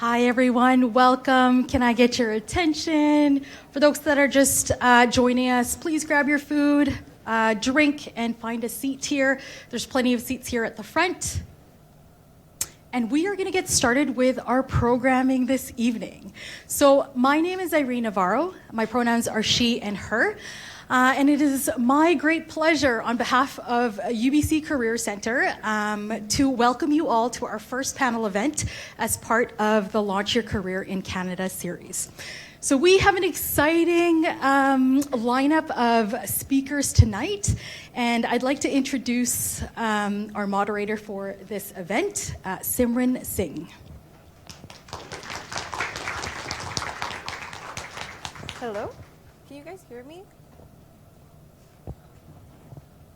Hi, everyone. Welcome. Can I get your attention? For those that are just joining us, please grab your food, drink, and find a seat here. There's plenty of seats here at the front. And we are going to get started with our programming this evening. So my name is Irene Navarro. My pronouns are she and her. And it is my great pleasure on behalf of UBC Career Center to welcome you all to our first panel event as part of the Launch Your Career in Canada series. So we have an exciting lineup of speakers tonight, and I'd like to introduce our moderator for this event, Simran Singh. Hello, can you guys hear me?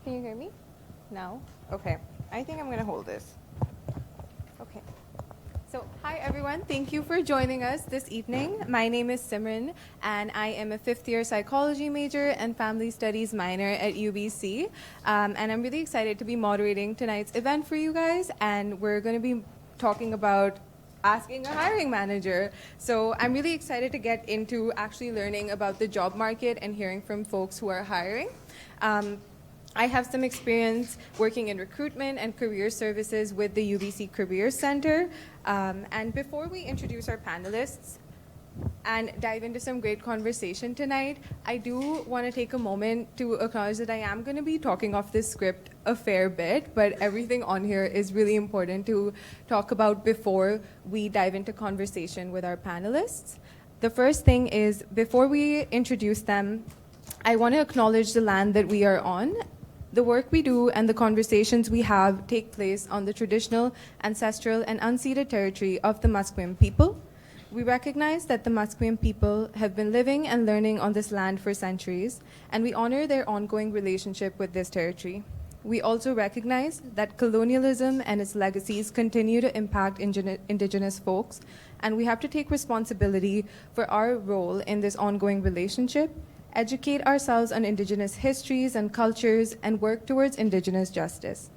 Can you hear me? No? Okay. I think I'm going to hold this. Okay. So, hi everyone. Thank you for joining us this evening. My name is Simran, and I am a fifth-year psychology major and family studies minor at UBC. And I'm really excited to be moderating tonight's event for you guys. And we're going to be talking about asking a hiring manager. So I'm really excited to get into actually learning about the job market and hearing from folks who are hiring. I have some experience working in recruitment and career services with the UBC Career Center. And before we introduce our panelists and dive into some great conversation tonight, I do want to take a moment to acknowledge that I am going to be talking off this script a fair bit, but everything on here is really important to talk about before we dive into conversation with our panelists. The first thing is, before we introduce them, I want to acknowledge the land that we are on. The work we do and the conversations we have take place on the traditional, ancestral, and unceded territory of the Musqueam people. We recognize that the Musqueam people have been living and learning on this land for centuries, and we honor their ongoing relationship with this territory. We also recognize that colonialism and its legacies continue to impact Indigenous folks, and we have to take responsibility for our role in this ongoing relationship, educate ourselves on Indigenous histories and cultures, and work towards Indigenous justice.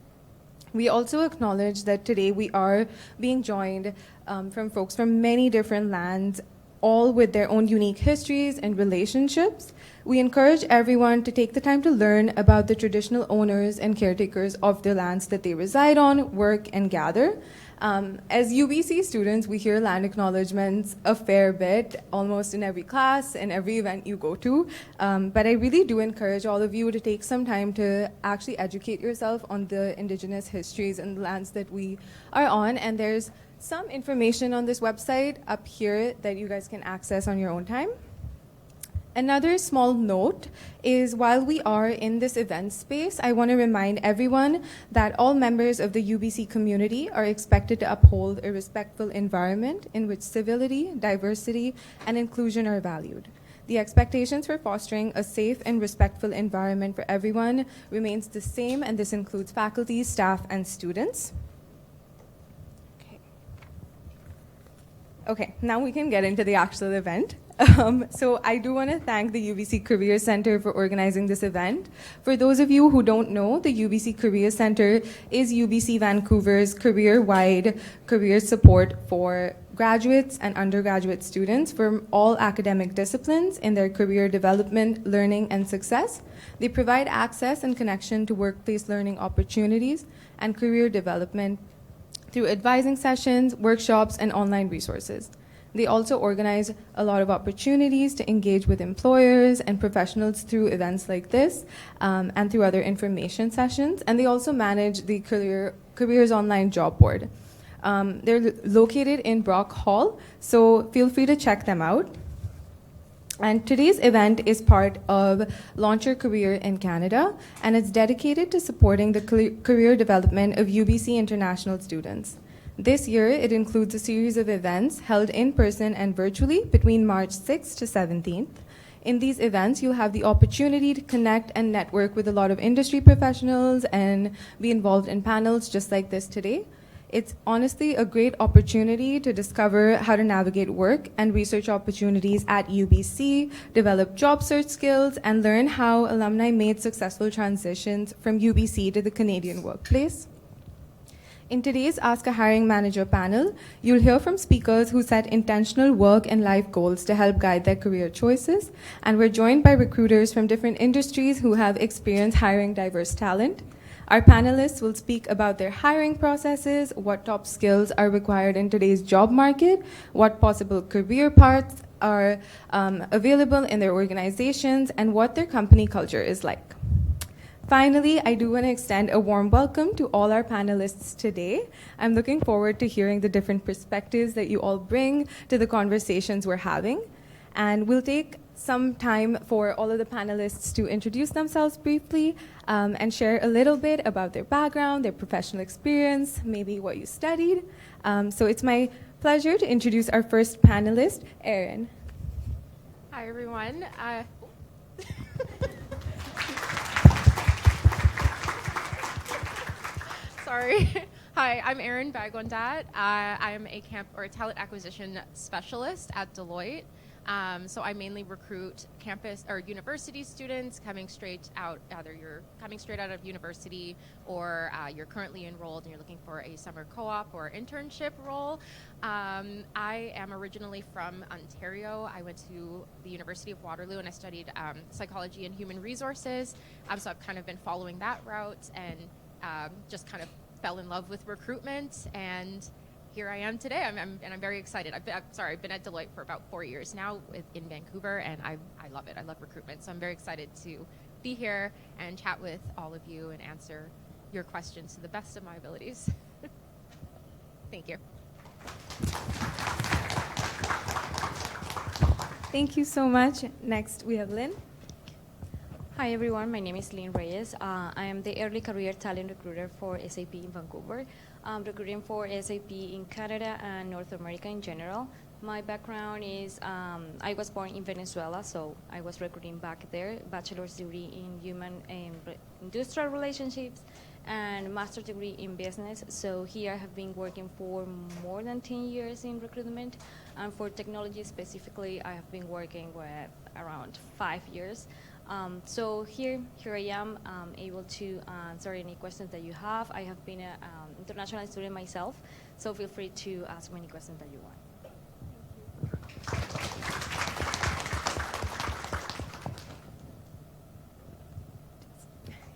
We also acknowledge that today we are being joined from folks from many different lands, all with their own unique histories and relationships. We encourage everyone to take the time to learn about the traditional owners and caretakers of the lands that they reside on, work, and gather. As UBC students, we hear land acknowledgements a fair bit, almost in every class and every event you go to. But I really do encourage all of you to take some time to actually educate yourself on the Indigenous histories and the lands that we are on. And there's some information on this website up here that you guys can access on your own time. Another small note is, while we are in this event space, I want to remind everyone that all members of the UBC community are expected to uphold a respectful environment in which civility, diversity, and inclusion are valued. The expectations for fostering a safe and respectful environment for everyone remains the same, and this includes faculty, staff, and students. Okay, now we can get into the actual event. So I do want to thank the UBC Career Center for organizing this event. For those of you who don't know, the UBC Career Center is UBC Vancouver's career-wide career support for graduates and undergraduate students from all academic disciplines in their career development, learning, and success. They provide access and connection to workplace learning opportunities and career development through advising sessions, workshops, and online resources. They also organize a lot of opportunities to engage with employers and professionals through events like this and through other information sessions. And they also manage the Careers Online job board. They're located in Brock Hall, so feel free to check them out. And today's event is part of Launch Your Career in Canada, and it's dedicated to supporting the career development of UBC international students. This year, it includes a series of events held in person and virtually between March 6th to 17th. In these events, you'll have the opportunity to connect and network with a lot of industry professionals and be involved in panels just like this today. It's honestly a great opportunity to discover how to navigate work and research opportunities at UBC, develop job search skills, and learn how alumni made successful transitions from UBC to the Canadian workplace. In today's Ask a Hiring Manager panel, you'll hear from speakers who set intentional work and life goals to help guide their career choices. And we're joined by recruiters from different industries who have experience hiring diverse talent. Our panelists will speak about their hiring processes, what top skills are required in today's job market, what possible career paths are available in their organizations, and what their company culture is like. Finally, I do want to extend a warm welcome to all our panelists today. I'm looking forward to hearing the different perspectives that you all bring to the conversations we're having. And we'll take some time for all of the panelists to introduce themselves briefly and share a little bit about their background, their professional experience, maybe what you studied. So it's my pleasure to introduce our first panelist, Erin. Hi, everyone. Sorry. Hi, I'm Erin Bagwandat. I am a talent acquisition specialist at Deloitte. So I mainly recruit campus or university students coming straight out, either you're coming straight out of university or you're currently enrolled and you're looking for a summer co-op or internship role. I am originally from Ontario. I went to the University of Waterloo and I studied psychology and human resources. So I've kind of been following that route and just kind of fell in love with recruitment, and here I am today. I'm very excited. I've been at Deloitte for about 4 years now in Vancouver, and I love it. I love recruitment, so I'm very excited to be here and chat with all of you and answer your questions to the best of my abilities. Thank you. Thank you so much. Next, we have Lynn. Hi everyone, my name is Lynn Reyes. I am the early career talent recruiter for SAP in Vancouver. I'm recruiting for SAP in Canada and North America in general. My background is, I was born in Venezuela, so I was recruiting back there, bachelor's degree in human and industrial relationships and master's degree in business. So here I have been working for more than 10 years in recruitment, and for technology specifically, I have been working with around 5 years. So here I am, able to answer any questions that you have. I have been an international student myself, so feel free to ask me any questions that you want.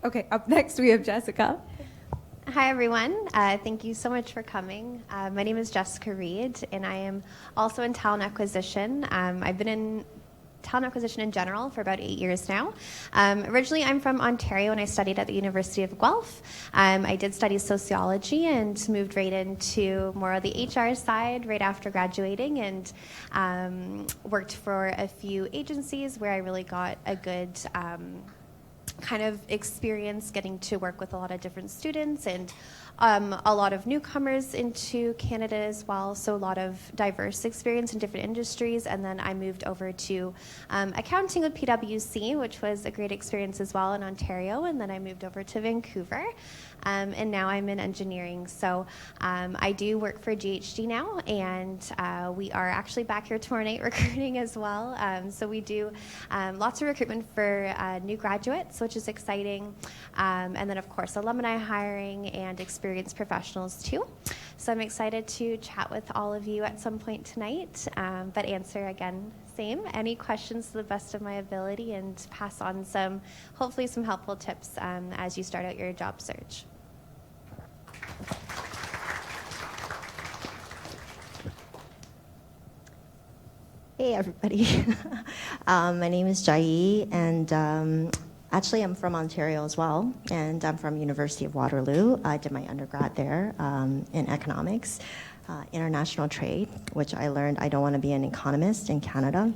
Okay, up next we have Jessica. Hi, everyone. Thank you so much for coming. My name is Jessica Reed, and I am also in talent acquisition. I've been in talent acquisition in general for about 8 years now. Originally, I'm from Ontario, and I studied at the University of Guelph. I did study sociology and moved right into more of the HR side right after graduating, and worked for a few agencies where I really got a good kind of experience getting to work with a lot of different students and a lot of newcomers into Canada as well, so a lot of diverse experience in different industries. And then I moved over to accounting with PwC, which was a great experience as well in Ontario, and then I moved over to Vancouver. And now I'm in engineering. So I do work for GHD now, and we are actually back here tomorrow night recruiting as well. So we do lots of recruitment for new graduates, which is exciting. And then, of course, alumni hiring and experienced professionals too. So I'm excited to chat with all of you at some point tonight, but answer again, same, any questions to the best of my ability, and pass on hopefully some helpful tips as you start out your job search. Hey everybody, my name is Jai, and actually I'm from Ontario as well, and I'm from University of Waterloo. I did my undergrad there in economics, international trade, which I learned I don't want to be an economist in Canada.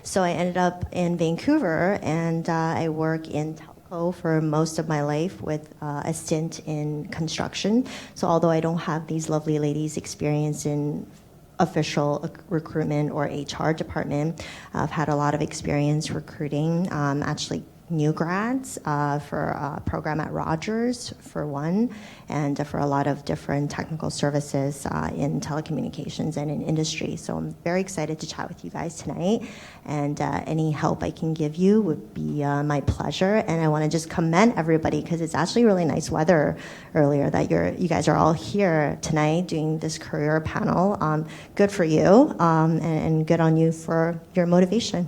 So I ended up in Vancouver, and I work in telco for most of my life with a stint in construction. So although I don't have these lovely ladies' experience in official recruitment or HR department, I've had a lot of experience recruiting, actually new grads for a program at Rogers, for one, and for a lot of different technical services in telecommunications and in industry. So I'm very excited to chat with you guys tonight, and any help I can give you would be my pleasure. And I want to just commend everybody, because it's actually really nice weather earlier, that you guys are all here tonight doing this career panel. Good for you, and good on you for your motivation.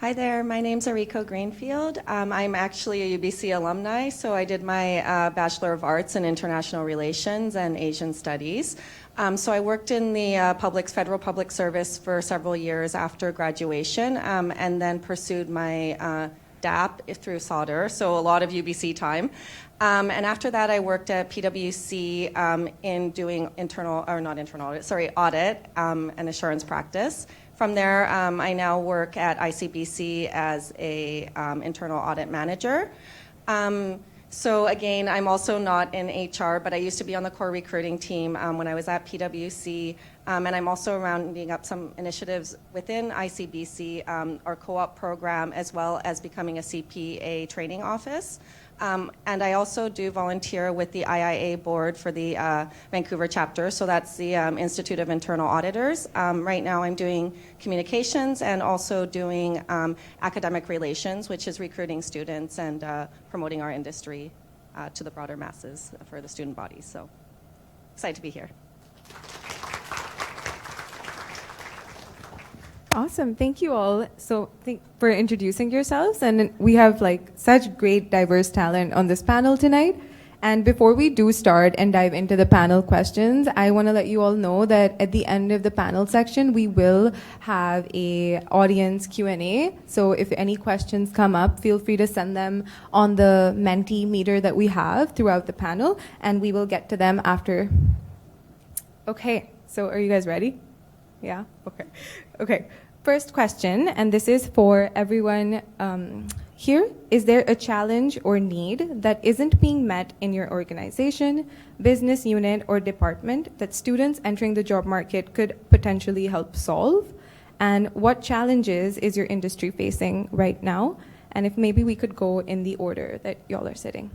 Hi there, my name's Ariko Greenfield. I'm actually a UBC alumni, so I did my Bachelor of Arts in International Relations and Asian Studies. So I worked in the federal public service for several years after graduation, and then pursued my DAP through solder, so a lot of UBC time. And after that, I worked at PwC in doing audit and assurance practice. From there, I now work at ICBC as a internal audit manager. So again, I'm also not in HR, but I used to be on the core recruiting team when I was at PwC, and I'm also rounding up some initiatives within ICBC, our co-op program, as well as becoming a CPA training office. And I also do volunteer with the IIA board for the Vancouver chapter, so that's the Institute of Internal Auditors. Right now I'm doing communications and also doing academic relations, which is recruiting students and promoting our industry to the broader masses for the student body. So excited to be here. Awesome. Thank you all for introducing yourselves. And we have such great diverse talent on this panel tonight. And before we do start and dive into the panel questions, I want to let you all know that at the end of the panel section, we will have a audience Q&A. So if any questions come up, feel free to send them on the Menti meter that we have throughout the panel, and we will get to them after. Okay, so are you guys ready? Yeah? Okay. First question, and this is for everyone here. Is there a challenge or need that isn't being met in your organization, business unit, or department that students entering the job market could potentially help solve? And what challenges is your industry facing right now? And if maybe we could go in the order that y'all are sitting.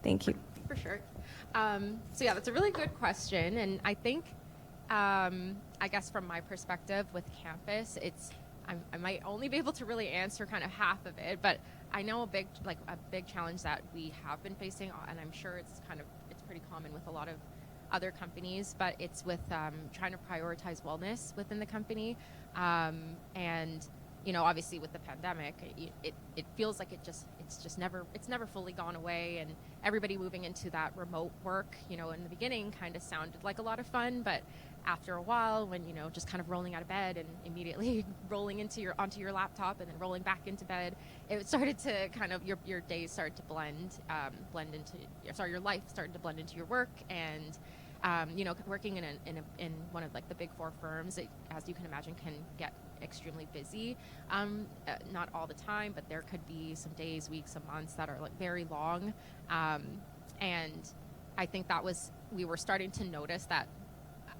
Thank you. For sure. So yeah, that's a really good question, and I think I guess from my perspective with campus, I might only be able to really answer kind of half of it, but I know a big challenge that we have been facing, and I'm sure it's pretty common with a lot of other companies, but it's with trying to prioritize wellness within the company, and obviously with the pandemic, it feels like it's never fully gone away, and everybody moving into that remote work, in the beginning kind of sounded like a lot of fun, but after a while, when just kind of rolling out of bed and immediately rolling onto your laptop and then rolling back into bed, it started to kind of your days started to your life started to blend into your work, and working in one of the big four firms, as you can imagine, can get extremely busy. Not all the time, but there could be some days, weeks, some months that are very long, and I think we were starting to notice that.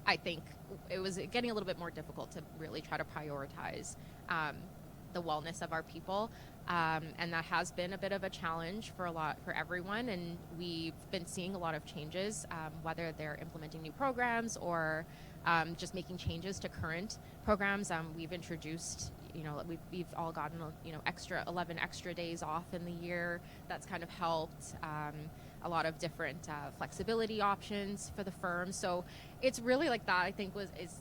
I think it was getting a little bit more difficult to really try to prioritize the wellness of our people, and that has been a bit of a challenge for everyone. And we've been seeing a lot of changes, whether they're implementing new programs or just making changes to current programs. We've introduced, we've all gotten 11 extra days off in the year. That's kind of helped. A lot of different flexibility options for the firm. So it's really that I think is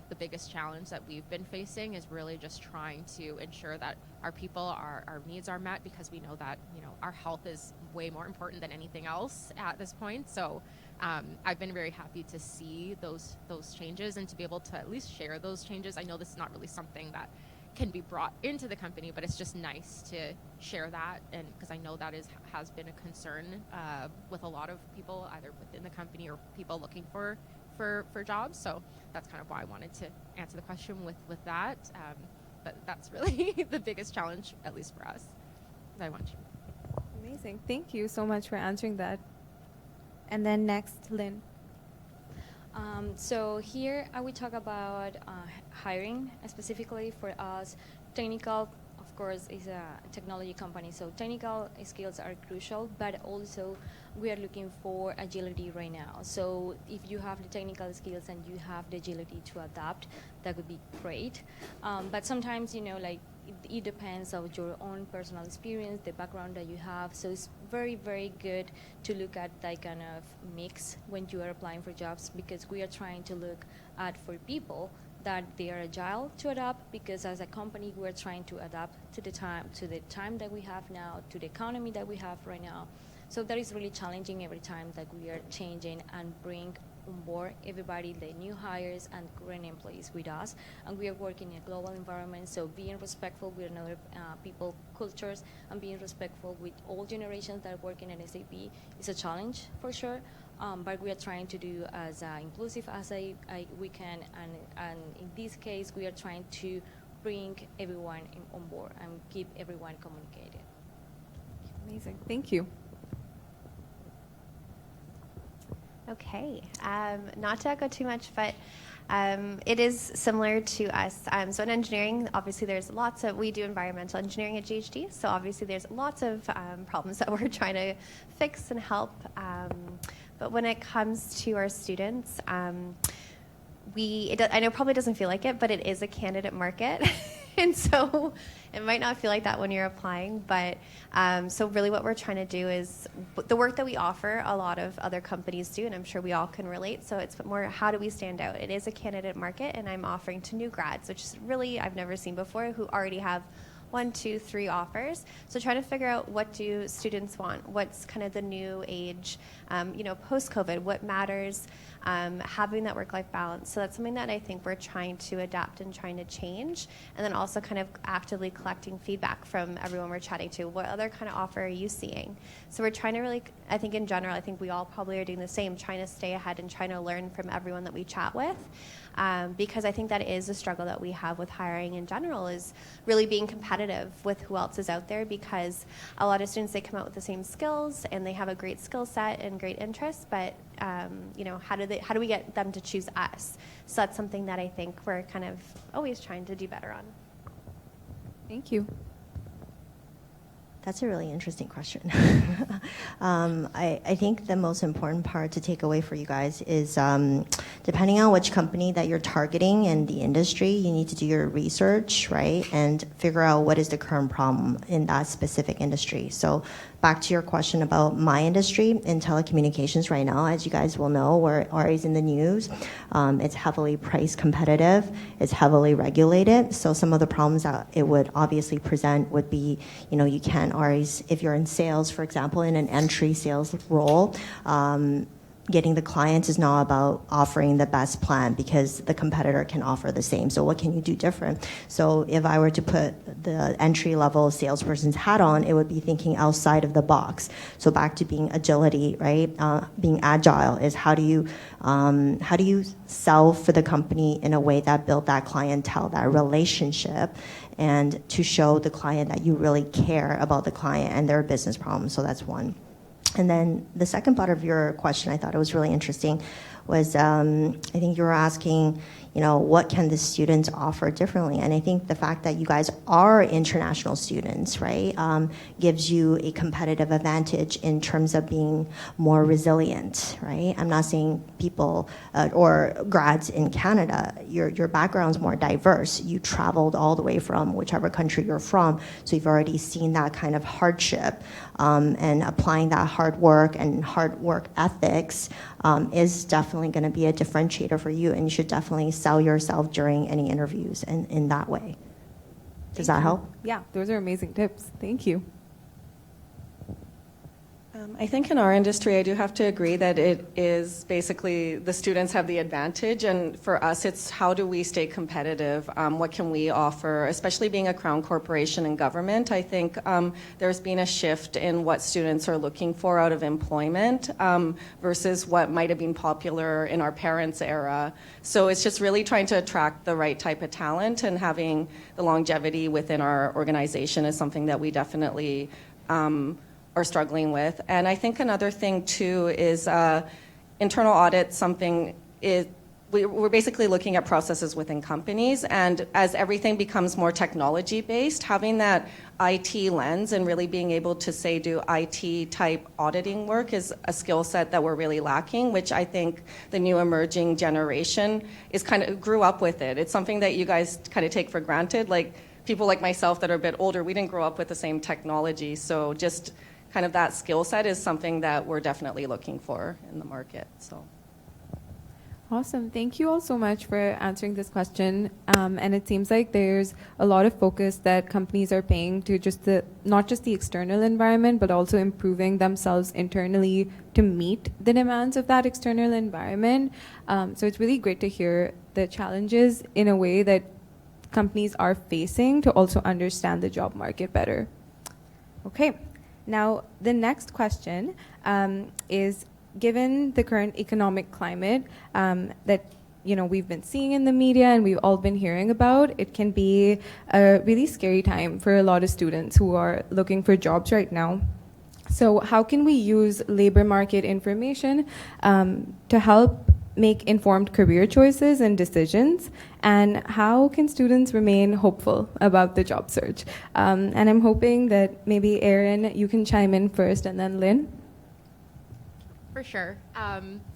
the biggest challenge that we've been facing, is really just trying to ensure that our people, our needs are met, because we know that our health is way more important than anything else at this point. So I've been very happy to see those changes and to be able to at least share those changes. I know this is not really something that can be brought into the company, but it's just nice to share that, and because I know that has been a concern with a lot of people, either within the company or people looking for jobs. So that's kind of why I wanted to answer the question with that. But that's really the biggest challenge, at least for us. I want you. Amazing. Thank you so much for answering that. And then next, Lynn. So here I will talk about hiring specifically for us. Technical, of course, is a technology company, so technical skills are crucial, but also we are looking for agility right now. So if you have the technical skills and you have the agility to adapt, that would be great. But sometimes, like, it depends on your own personal experience, the background that you have. So it's very, very good to look at that kind of mix when you are applying for jobs, because we are trying to look at for people that they are agile to adapt, because as a company we're trying to adapt to the time that we have now, to the economy that we have right now. So that is really challenging every time that we are changing and bring on board everybody, the new hires and current employees with us. And we are working in a global environment, so being respectful with another people, cultures, and being respectful with all generations that are working at SAP is a challenge for sure. But we are trying to do as inclusive as we can, and in this case, we are trying to bring everyone on board and keep everyone communicated. Amazing. Thank you. Okay, not to echo too much, but it is similar to us. So in engineering, obviously there's we do environmental engineering at GHD, so obviously there's lots of problems that we're trying to fix and help. But when it comes to our students, I know it probably doesn't feel like it, but it is a candidate market. And so it might not feel like that when you're applying, but so really what we're trying to do is the work that we offer, a lot of other companies do, and I'm sure we all can relate. So it's more, how do we stand out? It is a candidate market, and I'm offering to new grads, which is really I've never seen before, who already have 1, 2, 3 offers. So trying to figure out, what do students want? What's kind of the new age, post-COVID, what matters, having that work-life balance. So that's something that I think we're trying to adapt and trying to change. And then also kind of actively collecting feedback from everyone we're chatting to. What other kind of offer are you seeing? So we're trying to really, I think in general, I think we all probably are doing the same, trying to stay ahead and trying to learn from everyone that we chat with. Because I think that is a struggle that we have with hiring in general, is really being competitive with who else is out there, because a lot of students, they come out with the same skills and they have a great skill set and great interests, but how do we get them to choose us? So that's something that I think we're kind of always trying to do better on. Thank you. That's a really interesting question. I think the most important part to take away for you guys is depending on which company that you're targeting and the industry, you need to do your research, right? And figure out what is the current problem in that specific industry. So back to your question about my industry in telecommunications right now, as you guys will know, we're always in the news. It's heavily price competitive. It's heavily regulated. So some of the problems that it would obviously present would be, you can't always, if you're in sales, for example, in an entry sales role, getting the clients is not about offering the best plan, because the competitor can offer the same. So what can you do different? So if I were to put the entry-level salesperson's hat on, it would be thinking outside of the box. So back to being agility, right? Being agile is how do you sell for the company in a way that build that clientele, that relationship, and to show the client that you really care about the client and their business problems. So that's one. And then the second part of your question, I thought it was really interesting, was I think you were asking, what can the students offer differently? And I think the fact that you guys are international students, right, gives you a competitive advantage in terms of being more resilient, right? I'm not saying people or grads in Canada, your background's more diverse. You traveled all the way from whichever country you're from, so you've already seen that kind of hardship, and applying that hard work ethics is definitely going to be a differentiator for you, and you should definitely sell yourself during any interviews in that way. Does that help? Yeah, those are amazing tips. Thank you. I think in our industry, I do have to agree that it is basically the students have the advantage, and for us, it's how do we stay competitive? What can we offer? Especially being a crown corporation in government, I think there's been a shift in what students are looking for out of employment versus what might have been popular in our parents' era. So it's just really trying to attract the right type of talent, and having the longevity within our organization is something that we definitely are struggling with. And I think another thing too is internal audit, something we're basically looking at processes within companies, and as everything becomes more technology based, having that IT lens and really being able to say do IT type auditing work is a skill set that we're really lacking, which I think the new emerging generation is kind of grew up with it. It's something that you guys kind of take for granted. Like people like myself that are a bit older, we didn't grow up with the same technology, so just kind of that skill set is something that we're definitely looking for in the market. So. Awesome. Thank you all so much for answering this question. And it seems like there's a lot of focus that companies are paying to not just the external environment, but also improving themselves internally to meet the demands of that external environment. So it's really great to hear the challenges in a way that companies are facing to also understand the job market better. Okay. Now, the next question is, given the current economic climate that we've been seeing in the media and we've all been hearing about, it can be a really scary time for a lot of students who are looking for jobs right now. So how can we use labor market information to help make informed career choices and decisions? And how can students remain hopeful about the job search? And I'm hoping that maybe Erin, you can chime in first, and then Lynn. For sure.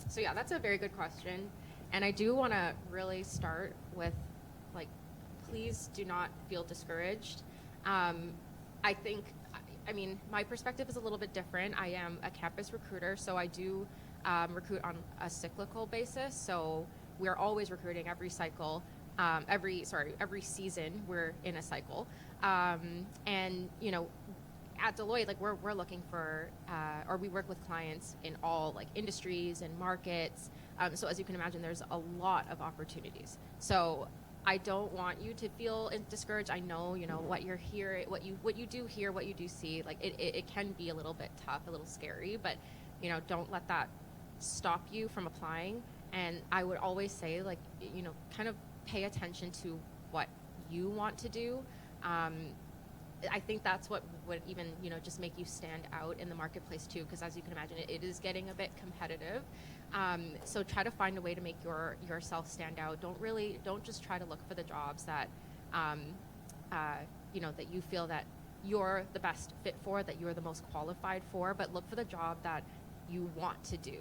So yeah, that's a very good question. And I do want to really start with, please do not feel discouraged. I think, my perspective is a little bit different. I am a campus recruiter, so I do recruit on a cyclical basis. So we're always recruiting every cycle. Every season we're in a cycle. And, at Deloitte, we're looking for, or we work with clients in all industries and markets. So as you can imagine, there's a lot of opportunities. So I don't want you to feel discouraged. I know, what you're here, what you do hear, what you do see. It can be a little bit tough, a little scary, but don't let that stop you from applying. And I would always say, kind of pay attention to what you want to do. I think that's what would even, just make you stand out in the marketplace too, because as you can imagine, it is getting a bit competitive. So try to find a way to make yourself stand out. Don't just try to look for the jobs that, that you feel that you're the best fit for, that you're the most qualified for, but look for the job that you want to do,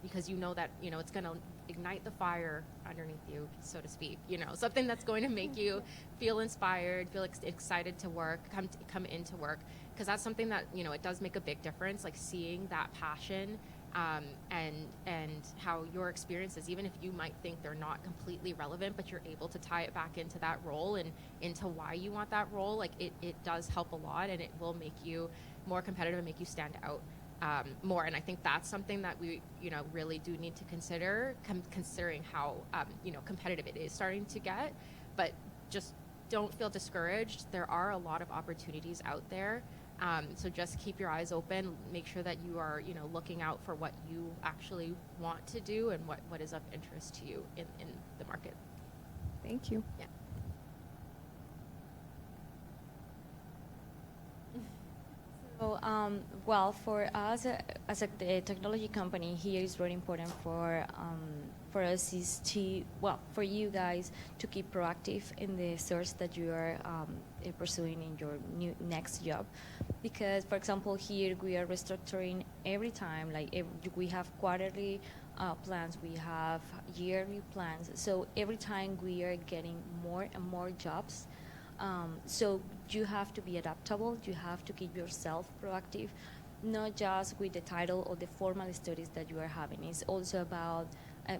because that, it's going to ignite the fire underneath you, so to speak, something that's going to make you feel inspired, feel excited to work, come into work, because that's something that, it does make a big difference, seeing that passion and how your experiences, even if you might think they're not completely relevant, but you're able to tie it back into that role and into why you want that role, it does help a lot, and it will make you more competitive and make you stand out more. And I think that's something that we, really do need to consider, considering how, competitive it is starting to get. But just don't feel discouraged. There are a lot of opportunities out there. So just keep your eyes open. Make sure that you are, looking out for what you actually want to do and what is of interest to you in the market. Thank you. Yeah. So, well, for us as a technology company, here is very important for us is for you guys to keep proactive in the search that you are pursuing in your next job, because, for example, here we are restructuring every time. We have quarterly plans, we have yearly plans. So every time we are getting more and more jobs. So you have to be adaptable. You have to keep yourself proactive, not just with the title or the formal studies that you are having. It's also about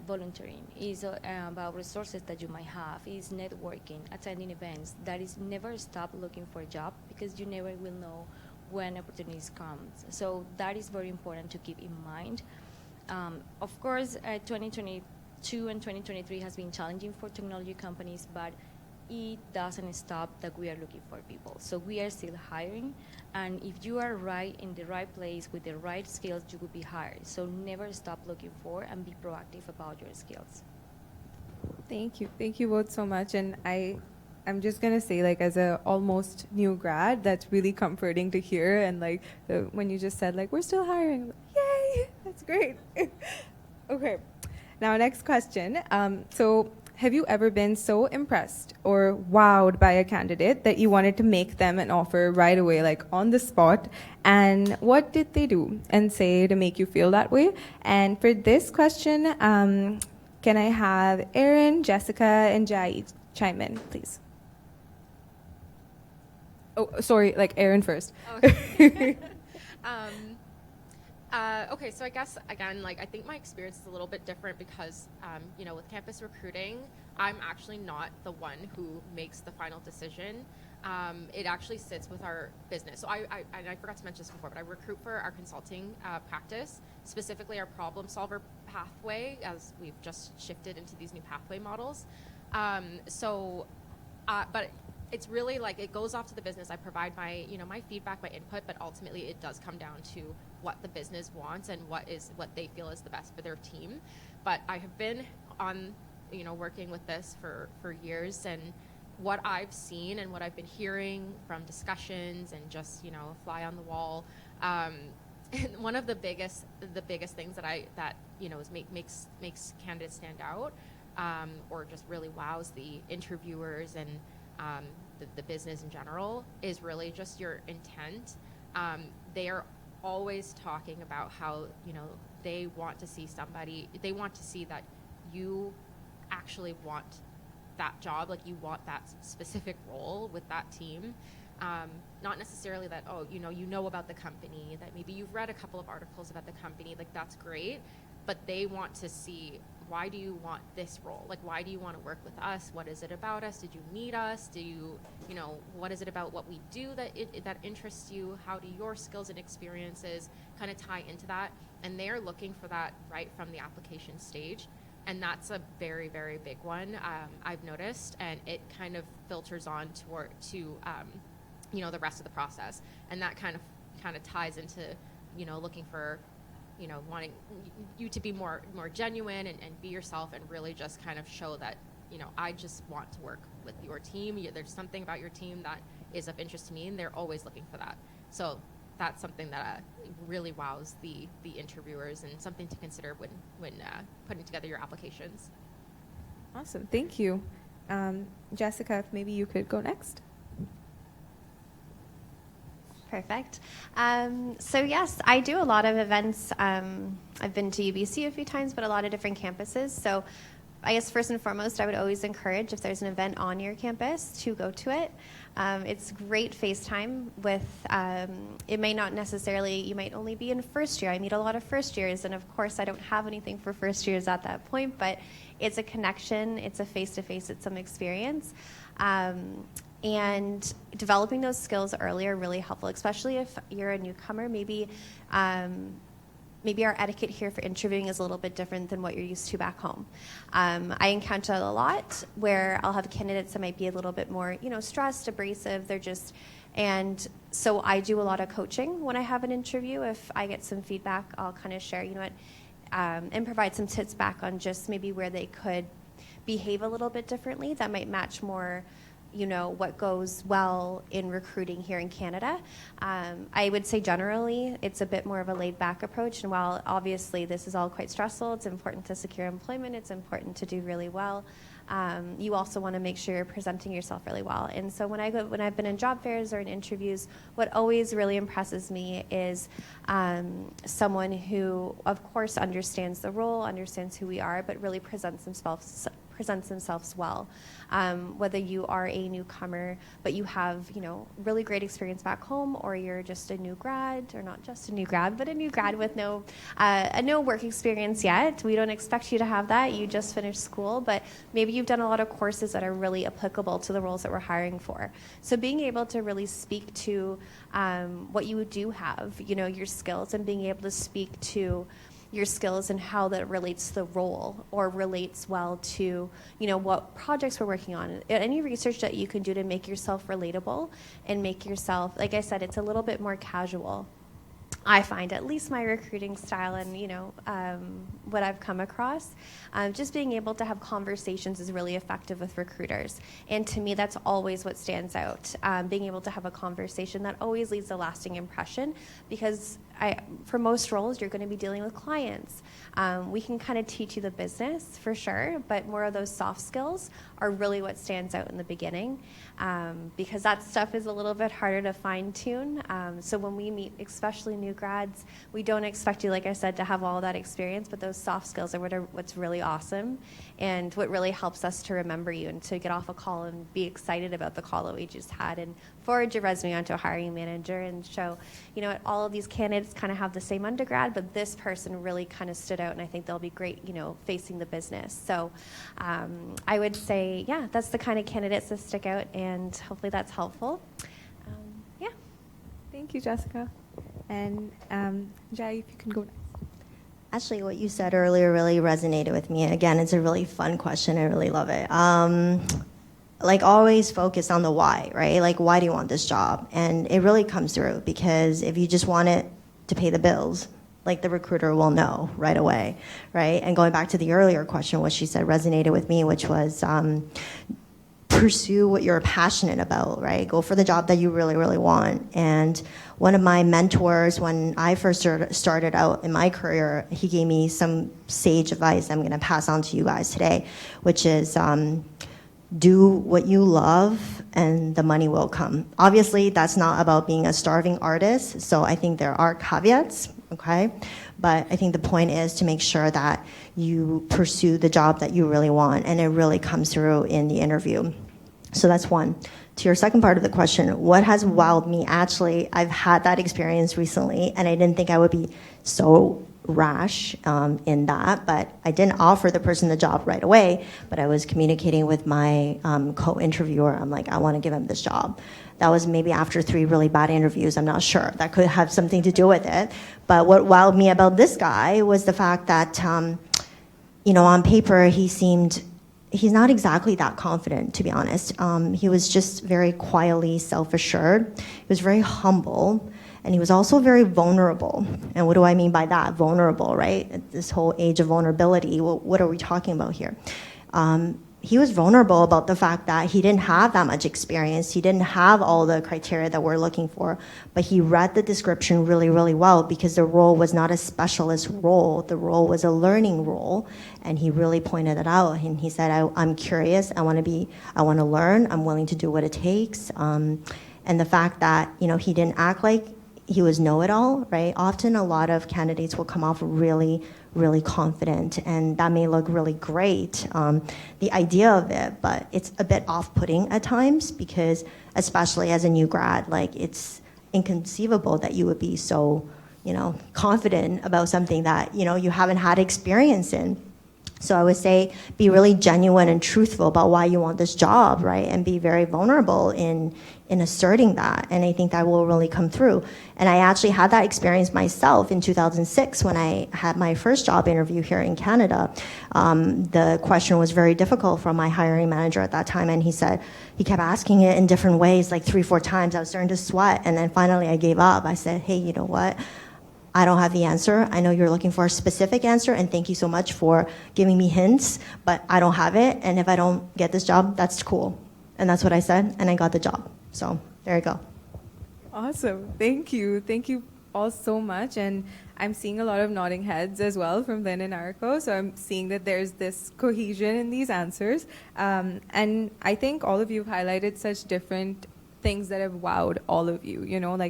volunteering. It's about resources that you might have. It's networking, attending events. That is, never stop looking for a job, because you never will know when opportunities come. So that is very important to keep in mind. Of course, 2022 and 2023 has been challenging for technology companies, but it doesn't stop that we are looking for people. So we are still hiring, and if you are right in the right place with the right skills, you will be hired. So never stop looking for, and be proactive about your skills. Thank you both so much. And I'm just gonna say, as a almost new grad, that's really comforting to hear. And when you just said we're still hiring, yay, that's great. Okay. Now, next question. So, have you ever been so impressed or wowed by a candidate that you wanted to make them an offer right away, like on the spot? And what did they do and say to make you feel that way? And for this question, can I have Erin, Jessica, and Jai chime in, please? Oh, sorry, like Erin first. Okay. Okay, so I guess, again, like, I think my experience is a little bit different because, you know, with campus recruiting, I'm actually not the one who makes the final decision. It actually sits with our business. So and I forgot to mention this before, but I recruit for our consulting practice, specifically our problem solver pathway, as we've just shifted into these new pathway models. But it's really like it goes off to the business. I provide my, you know, my feedback, my input, but ultimately it does come down to what the business wants and what they feel is the best for their team. But I have been on, you know, working with this for years, and what I've seen and what I've been hearing from discussions and just, you know, a fly on the wall. One of the biggest things that you know makes candidates stand out, or just really wows the interviewers and the business in general, is really just your intent. They are always talking about how, you know, they want to see that you actually want that job, like you want that specific role with that team. Not necessarily that, oh, you know about the company, that maybe you've read a couple of articles about the company, like that's great, but they want to see, why do you want this role? Like, why do you want to work with us? What is it about us? Did you meet us? Do you know, what is it about what we do that interests you? How do your skills and experiences kind of tie into that? And they're looking for that right from the application stage. And that's a very, very big one, I've noticed, and it kind of filters on to you know, the rest of the process. And that kind of ties into, you know, looking for, you know, wanting you to be more genuine and be yourself and really just kind of show that, you know, I just want to work with your team. There's something about your team that is of interest to me, and they're always looking for that. So that's something that really wows the interviewers, and something to consider when putting together your applications. Awesome, thank you. Jessica, if maybe you could go next. Perfect. So yes, I do a lot of events. I've been to UBC a few times, but a lot of different campuses. So I guess first and foremost, I would always encourage, if there's an event on your campus, to go to it. It's great FaceTime with, it may not necessarily, you might only be in first year. I meet a lot of first years, and of course I don't have anything for first years at that point, but it's a connection, it's a face-to-face, it's some experience. And developing those skills early are really helpful, especially if you're a newcomer. Maybe our etiquette here for interviewing is a little bit different than what you're used to back home. I encounter a lot where I'll have candidates that might be a little bit more, you know, stressed, abrasive. And so I do a lot of coaching when I have an interview. If I get some feedback, I'll kind of share, you know what, and provide some tips back on just maybe where they could behave a little bit differently that might match more, you know, what goes well in recruiting here in Canada. I would say generally it's a bit more of a laid-back approach, and while obviously this is all quite stressful, it's important to secure employment, it's important to do really well, you also want to make sure you're presenting yourself really well. And so when I've been in job fairs or in interviews, what always really impresses me is someone who, of course, understands the role, understands who we are, but really presents themselves well. Whether you are a newcomer, but you have, you know, really great experience back home, or you're just a new grad, or not just a new grad, but a new grad with no work experience yet. We don't expect you to have that. You just finished school, but maybe you've done a lot of courses that are really applicable to the roles that we're hiring for. So being able to really speak to what you do have, you know, your skills, and being able to speak to your skills and how that relates to the role, or relates well to, you know, what projects we're working on. Any research that you can do to make yourself relatable and make yourself, like I said, it's a little bit more casual. I find, at least my recruiting style, and, you know, what I've come across, just being able to have conversations is really effective with recruiters. And to me, that's always what stands out. Being able to have a conversation that always leaves a lasting impression, because for most roles, you're going to be dealing with clients. We can kind of teach you the business for sure, but more of those soft skills are really what stands out in the beginning, because that stuff is a little bit harder to fine tune. So when we meet, especially new grads, we don't expect you, like I said, to have all that experience, but those soft skills are what's really awesome and what really helps us to remember you and to get off a call and be excited about the call that we just had and forward your resume onto a hiring manager and show, all of these candidates kind of have the same undergrad, but this person really kind of stood out, and I think they'll be great, facing the business. So I would say, yeah, that's the kind of candidates that stick out, and hopefully that's helpful. Yeah. Thank you, Jessica. And Jai, if you can go next. Actually, what you said earlier really resonated with me. Again, it's a really fun question. I really love it. Always focus on the why, right? Like, why do you want this job? And it really comes through, because if you just want it to pay the bills, the recruiter will know right away, right? And going back to the earlier question, what she said resonated with me, which was pursue what you're passionate about, right? Go for the job that you really, really want. And one of my mentors, when I first started out in my career, he gave me some sage advice I'm going to pass on to you guys today, which is do what you love and the money will come. Obviously, that's not about being a starving artist, so I think there are caveats, okay? But I think the point is to make sure that you pursue the job that you really want, and it really comes through in the interview. So that's one. To your second part of the question, what has wowed me? Actually, I've had that experience recently, and I didn't think I would be so rash in that, but I didn't offer the person the job right away, but I was communicating with my co-interviewer. I'm like, I want to give him this job. That was maybe after 3 really bad interviews. I'm not sure. That could have something to do with it. But what wowed me about this guy was the fact that, on paper, he's not exactly that confident, to be honest. He was just very quietly self-assured. He was very humble. And he was also very vulnerable. And what do I mean by that? Vulnerable, right? At this whole age of vulnerability, what are we talking about here? He was vulnerable about the fact that he didn't have that much experience. He didn't have all the criteria that we're looking for. But he read the description really, really well, because the role was not a specialist role. The role was a learning role. And he really pointed it out. And he said, I'm curious. I want to learn. I'm willing to do what it takes. And the fact that, he didn't act like he was know-it-all, right? Often a lot of candidates will come off really, really confident, and that may look really great, the idea of it, but it's a bit off-putting at times, because especially as a new grad, it's inconceivable that you would be so, confident about something that, you haven't had experience in. So I would say be really genuine and truthful about why you want this job, right? And be very vulnerable in asserting that. And I think that will really come through. And I actually had that experience myself in 2006 when I had my first job interview here in Canada. The question was very difficult for my hiring manager at that time. And he kept asking it in different ways, 3-4 times. I was starting to sweat. And then finally I gave up. I said, hey, you know what? I don't have the answer. I know you're looking for a specific answer, and thank you so much for giving me hints, but I don't have it, and if I don't get this job, that's cool. And that's what I said, and I got the job. So there you go. Awesome. Thank you. Thank you all so much. And I'm seeing a lot of nodding heads as well from Lynn and Ariko, so I'm seeing that there's this cohesion in these answers. And I think all of you have highlighted such different things that have wowed all of you.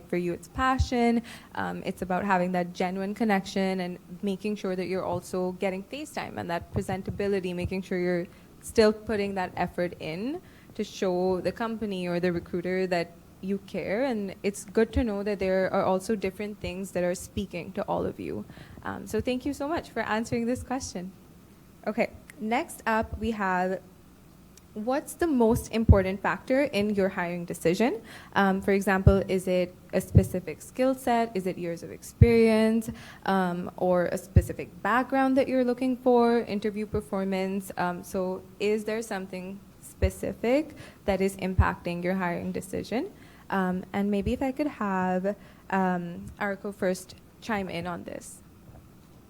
For you, it's passion. It's about having that genuine connection and making sure that you're also getting FaceTime and that presentability, making sure you're still putting that effort in to show the company or the recruiter that you care. And it's good to know that there are also different things that are speaking to all of you. So thank you so much for answering this question. Okay, next up we have, what's the most important factor in your hiring decision? For example, is it a specific skill set? Is it years of experience? Or a specific background that you're looking for? Interview performance? So is there something specific that is impacting your hiring decision? And maybe if I could have Ariko first chime in on this.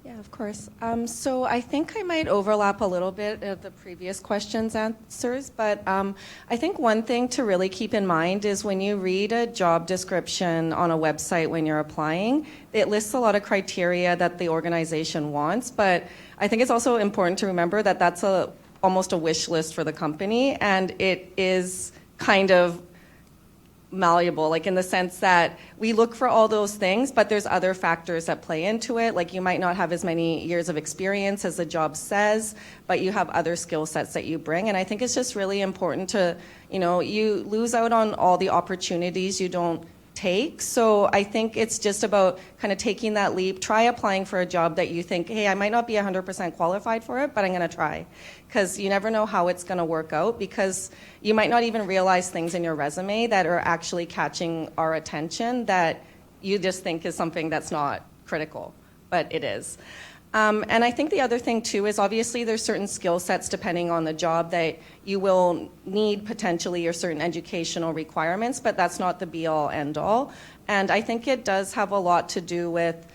Yeah, of course. So I think I might overlap a little bit of the previous questions' answers, but I think one thing to really keep in mind is when you read a job description on a website when you're applying, it lists a lot of criteria that the organization wants, but I think it's also important to remember that that's almost a wish list for the company, and it is kind of malleable, like in the sense that we look for all those things, but there's other factors that play into it. Like you might not have as many years of experience as the job says, but you have other skill sets that you bring. And I think it's just really important to, you lose out on all the opportunities you don't take. So I think it's just about kind of taking that leap. Try applying for a job that you think, hey, I might not be 100% qualified for it, but I'm going to try. Because you never know how it's going to work out, because you might not even realize things in your resume that are actually catching our attention that you just think is something that's not critical, but it is. And I think the other thing too is obviously there's certain skill sets depending on the job that you will need potentially, or certain educational requirements, but that's not the be all end all. And I think it does have a lot to do with,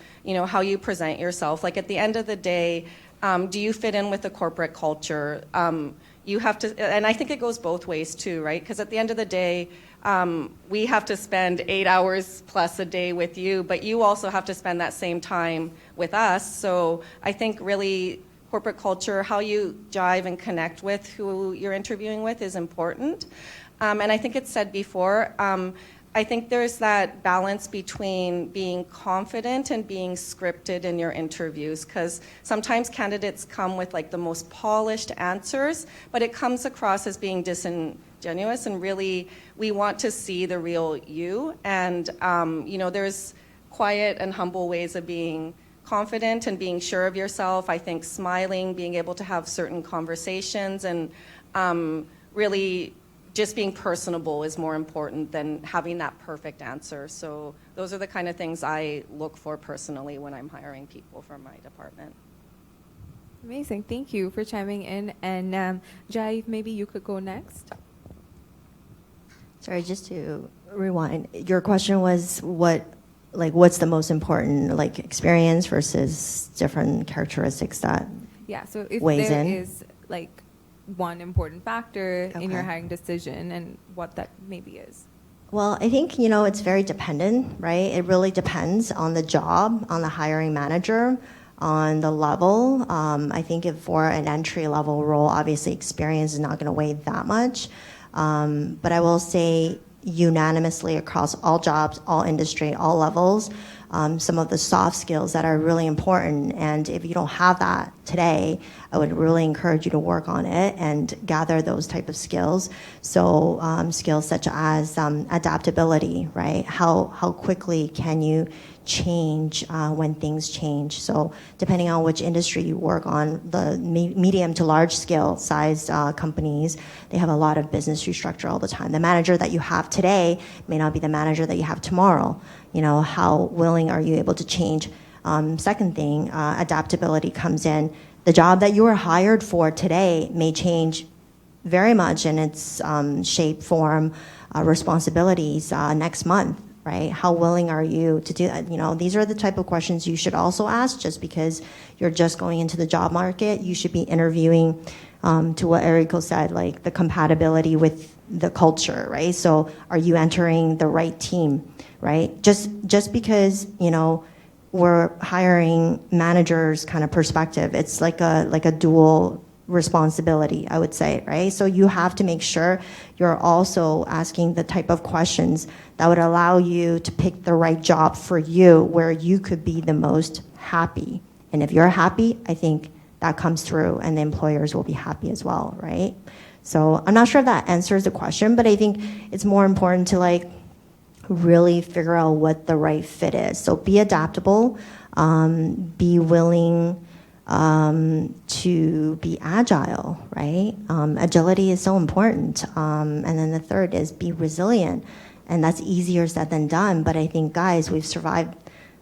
how you present yourself. Like at the end of the day, do you fit in with the corporate culture? You have to, and I think it goes both ways too, right? Because at the end of the day, we have to spend 8 hours plus a day with you, but you also have to spend that same time with us. So I think really corporate culture, how you jive and connect with who you're interviewing with is important. And I think it's said before, I think there's that balance between being confident and being scripted in your interviews, because sometimes candidates come with like the most polished answers, but it comes across as being disingenuous, and really we want to see the real you. And there's quiet and humble ways of being confident and being sure of yourself. I think smiling, being able to have certain conversations, and really just being personable is more important than having that perfect answer. So those are the kind of things I look for personally when I'm hiring people for my department. Amazing. Thank you for chiming in. And Jai, maybe you could go next. Sorry, just to rewind. Your question was what's the most important, like experience versus different characteristics that so if weighs there in? is like one important factor in your Okay. hiring decision, and what that maybe is. Well, I think, it's very dependent, right? It really depends on the job, on the hiring manager, on the level. I think if for an entry-level role, obviously experience is not going to weigh that much. But I will say unanimously across all jobs, all industry, all levels, some of the soft skills that are really important. And if you don't have that today, I would really encourage you to work on it and gather those type of skills. So skills such as adaptability, right? How quickly can you change when things change? So depending on which industry you work on, the medium to large scale sized companies, they have a lot of business restructure all the time. The manager that you have today may not be the manager that you have tomorrow. How willing are you able to change? Second thing, adaptability comes in. The job that you were hired for today may change very much in its shape, form, responsibilities next month, right? How willing are you to do that? These are the type of questions you should also ask. Just because you're just going into the job market, you should be interviewing to what Eriko said, like the compatibility with the culture, right? So are you entering the right team, right? Just because, we're hiring managers kind of perspective, it's like a dual responsibility, I would say, right? So you have to make sure you're also asking the type of questions that would allow you to pick the right job for you, where you could be the most happy. And if you're happy, I think that comes through, and the employers will be happy as well, right? So I'm not sure if that answers the question, but I think it's more important to really figure out what the right fit is. So be adaptable, be willing to be agile, right? Agility is so important. And then the third is be resilient. And that's easier said than done. But I think, guys, we've survived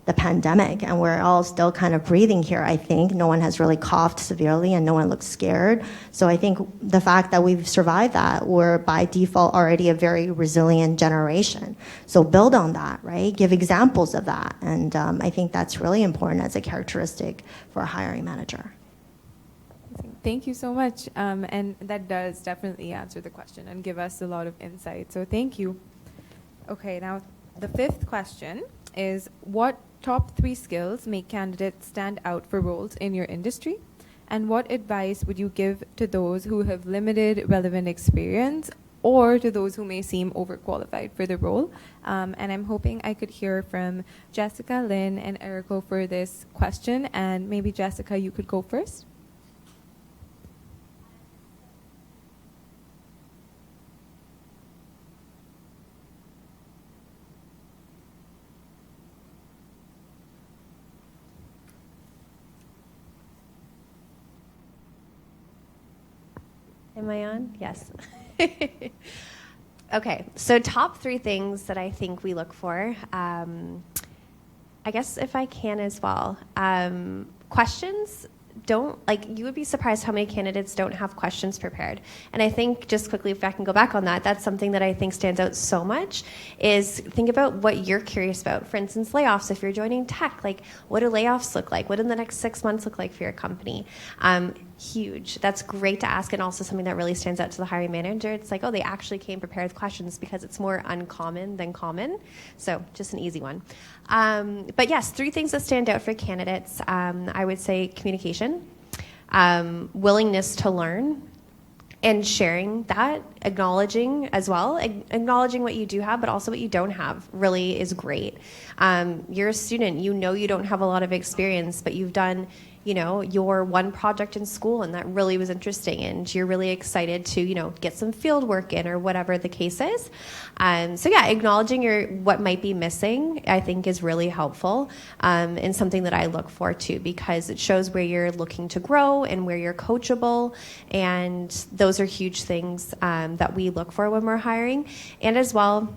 the pandemic, and we're all still kind of breathing here, I think. No one has really coughed severely, and no one looks scared. So I think the fact that we've survived that, we're by default already a very resilient generation. So build on that, right? Give examples of that. And I think that's really important as a characteristic for a hiring manager. Thank you so much. And that does definitely answer the question and give us a lot of insight. So thank you. Okay, now the fifth question is, what top 3 skills make candidates stand out for roles in your industry? And what advice would you give to those who have limited relevant experience or to those who may seem overqualified for the role? And I'm hoping I could hear from Jessica, Lynn, and Erico for this question. And maybe Jessica, you could go first. Am I on? Yes. Okay, so top 3 things that I think we look for. I guess if I can as well. Questions don't, like, you would be surprised how many candidates don't have questions prepared. And I think, just quickly, if I can go back on that, that's something that I think stands out so much, is think about what you're curious about. For instance, layoffs. If you're joining tech, like, what do layoffs look like? What do the next 6 months look like for your company? Huge. That's great to ask, and also something that really stands out to the hiring manager. It's like, oh, they actually came prepared with questions, because it's more uncommon than common. So just an easy one. But yes, 3 things that stand out for candidates. I would say communication, willingness to learn, and sharing that, acknowledging as well. Acknowledging what you do have, but also what you don't have really is great. You're a student. You know you don't have a lot of experience, but you've done your one project in school, and that really was interesting, and you're really excited to, get some field work in, or whatever the case is. So yeah, acknowledging what might be missing, I think, is really helpful, and something that I look for too, because it shows where you're looking to grow and where you're coachable, and those are huge things that we look for when we're hiring. And as well,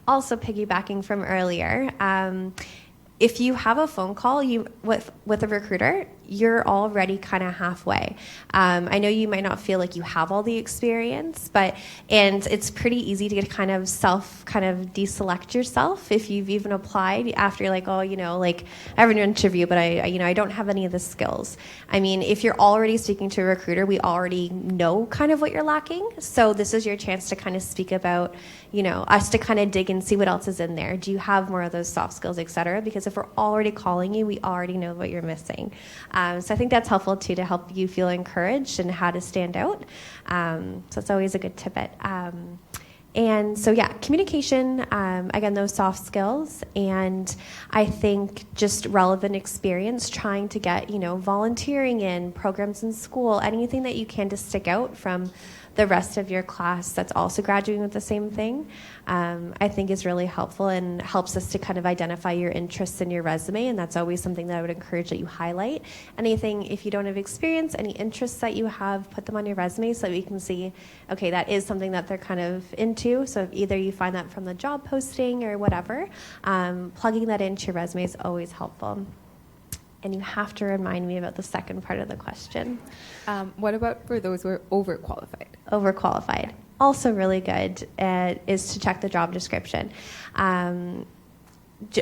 also piggybacking from earlier, if you have a phone call with a recruiter, you're already kind of halfway. I know you might not feel like you have all the experience, and it's pretty easy to kind of deselect yourself if you've even applied after you're like, oh, like, I have an interview, but I don't have any of the skills. I mean, if you're already speaking to a recruiter, we already know kind of what you're lacking. So this is your chance to kind of speak about, us to kind of dig and see what else is in there. Do you have more of those soft skills, et cetera? Because if we're already calling you, we already know what you're missing. So I think that's helpful too, to help you feel encouraged and how to stand out. So it's always a good tidbit. And so yeah, communication, again, those soft skills, and I think just relevant experience, trying to get, volunteering in, programs in school, anything that you can to stick out from the rest of your class that's also graduating with the same thing, I think is really helpful and helps us to kind of identify your interests in your resume, and that's always something that I would encourage that you highlight. Anything, if you don't have experience, any interests that you have, put them on your resume so that we can see, okay, that is something that they're kind of into. So if either you find that from the job posting or whatever, plugging that into your resume is always helpful. And you have to remind me about the second part of the question. What about for those who are overqualified? Overqualified. Also really good is to check the job description.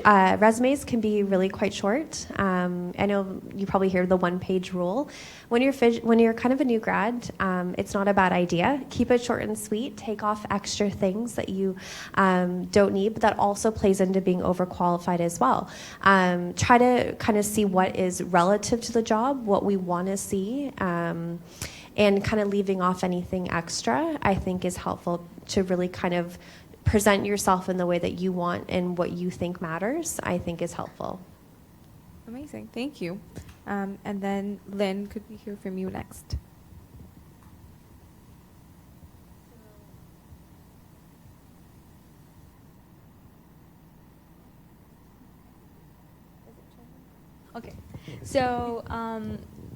Resumes can be really quite short. I know you probably hear the one-page rule. When you're kind of a new grad, it's not a bad idea. Keep it short and sweet. Take off extra things that you don't need, but that also plays into being overqualified as well. Try to kind of see what is relative to the job, what we want to see, and kind of leaving off anything extra, I think, is helpful to really kind of present yourself in the way that you want and what you think matters, I think, is helpful. Amazing. Thank you. And then, Lynn, could we hear from you next? Okay, so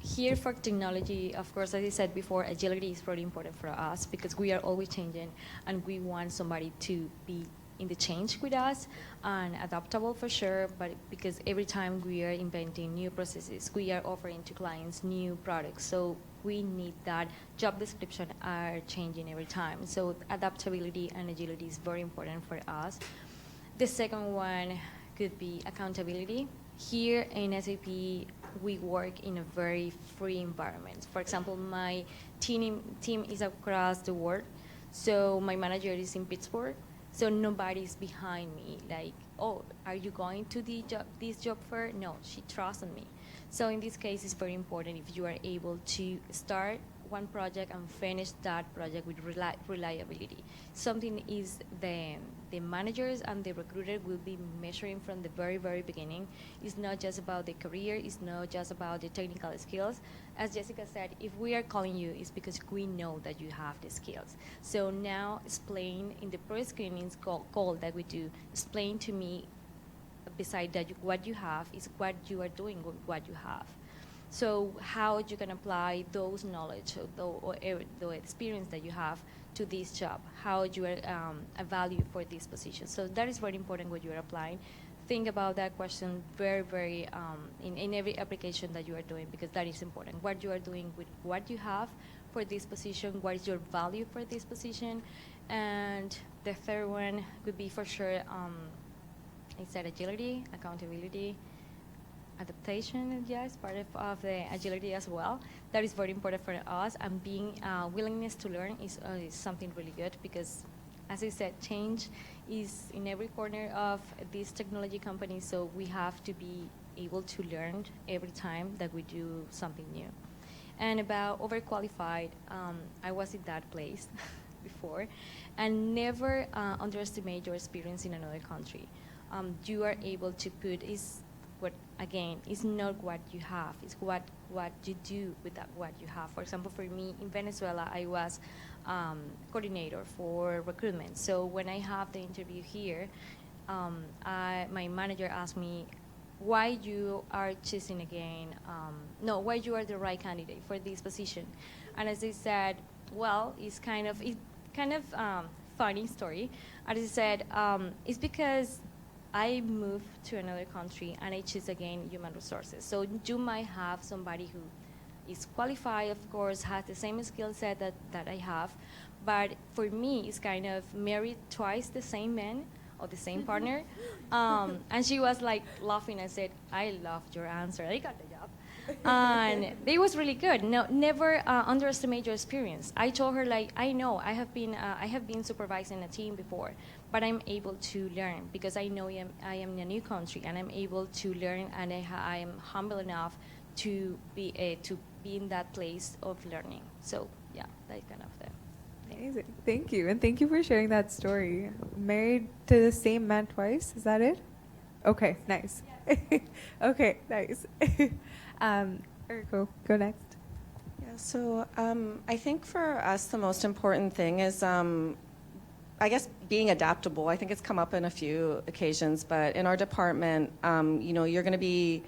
here for technology, of course, as I said before, agility is really important for us because we are always changing and we want somebody to be in the change with us and adaptable for sure, but because every time we are inventing new processes, we are offering to clients new products. So we need that. Job description are changing every time. So adaptability and agility is very important for us. The second one could be accountability. Here in SAP, we work in a very free environment. For example, my team is across the world, so my manager is in Pittsburgh, so nobody's behind me, like, oh, are you going to this job fair? No, she trusts in me. So in this case, it's very important if you are able to start one project and finish that project with reliability. Something is the managers and the recruiter will be measuring from the very, very beginning. It's not just about the career, it's not just about the technical skills. As Jessica said, if we are calling you, it's because we know that you have the skills. So now explain in the pre-screening call that we do, explain to me, beside that, what you have is what you are doing with what you have. So how you can apply those knowledge or the experience that you have to this job, how you are a value for this position. So that is very important when you are applying. Think about that question very, very in every application that you are doing, because that is important. What you are doing with what you have for this position, what is your value for this position. And the third one could be for sure, I said agility, accountability, adaptation, yes, part of the agility as well. That is very important for us, and being willingness to learn is something really good, because, as I said, change is in every corner of this technology company, so we have to be able to learn every time that we do something new. And about overqualified, I was in that place before, and never underestimate your experience in another country. You are able to put what, again, it's not what you have, it's what you do with that, what you have. For example, for me in Venezuela, I was coordinator for recruitment. So when I have the interview here, my manager asked me, why you are choosing again, why you are the right candidate for this position. And as I said, well, it's kind of funny story. As I said, it's because I moved to another country and I choose again human resources. So you might have somebody who is qualified, of course, has the same skill set that I have, but for me, it's kind of married twice the same man or the same partner. And she was like laughing. I said, I loved your answer. I got the job. And it was really good. No, never underestimate your experience. I told her, like, I know I have been supervising a team before, but I'm able to learn because I know I am in a new country, and I'm able to learn, and I am humble enough to be in that place of learning. So yeah, that's kind of the thing. Amazing. Thank you, and thank you for sharing that story. Married to the same man twice, is that it? Okay, nice. Yeah. Okay, nice. Eriko, go next. Yeah, so I think for us the most important thing is, I guess, being adaptable. I think it's come up in a few occasions, but in our department, you're going to be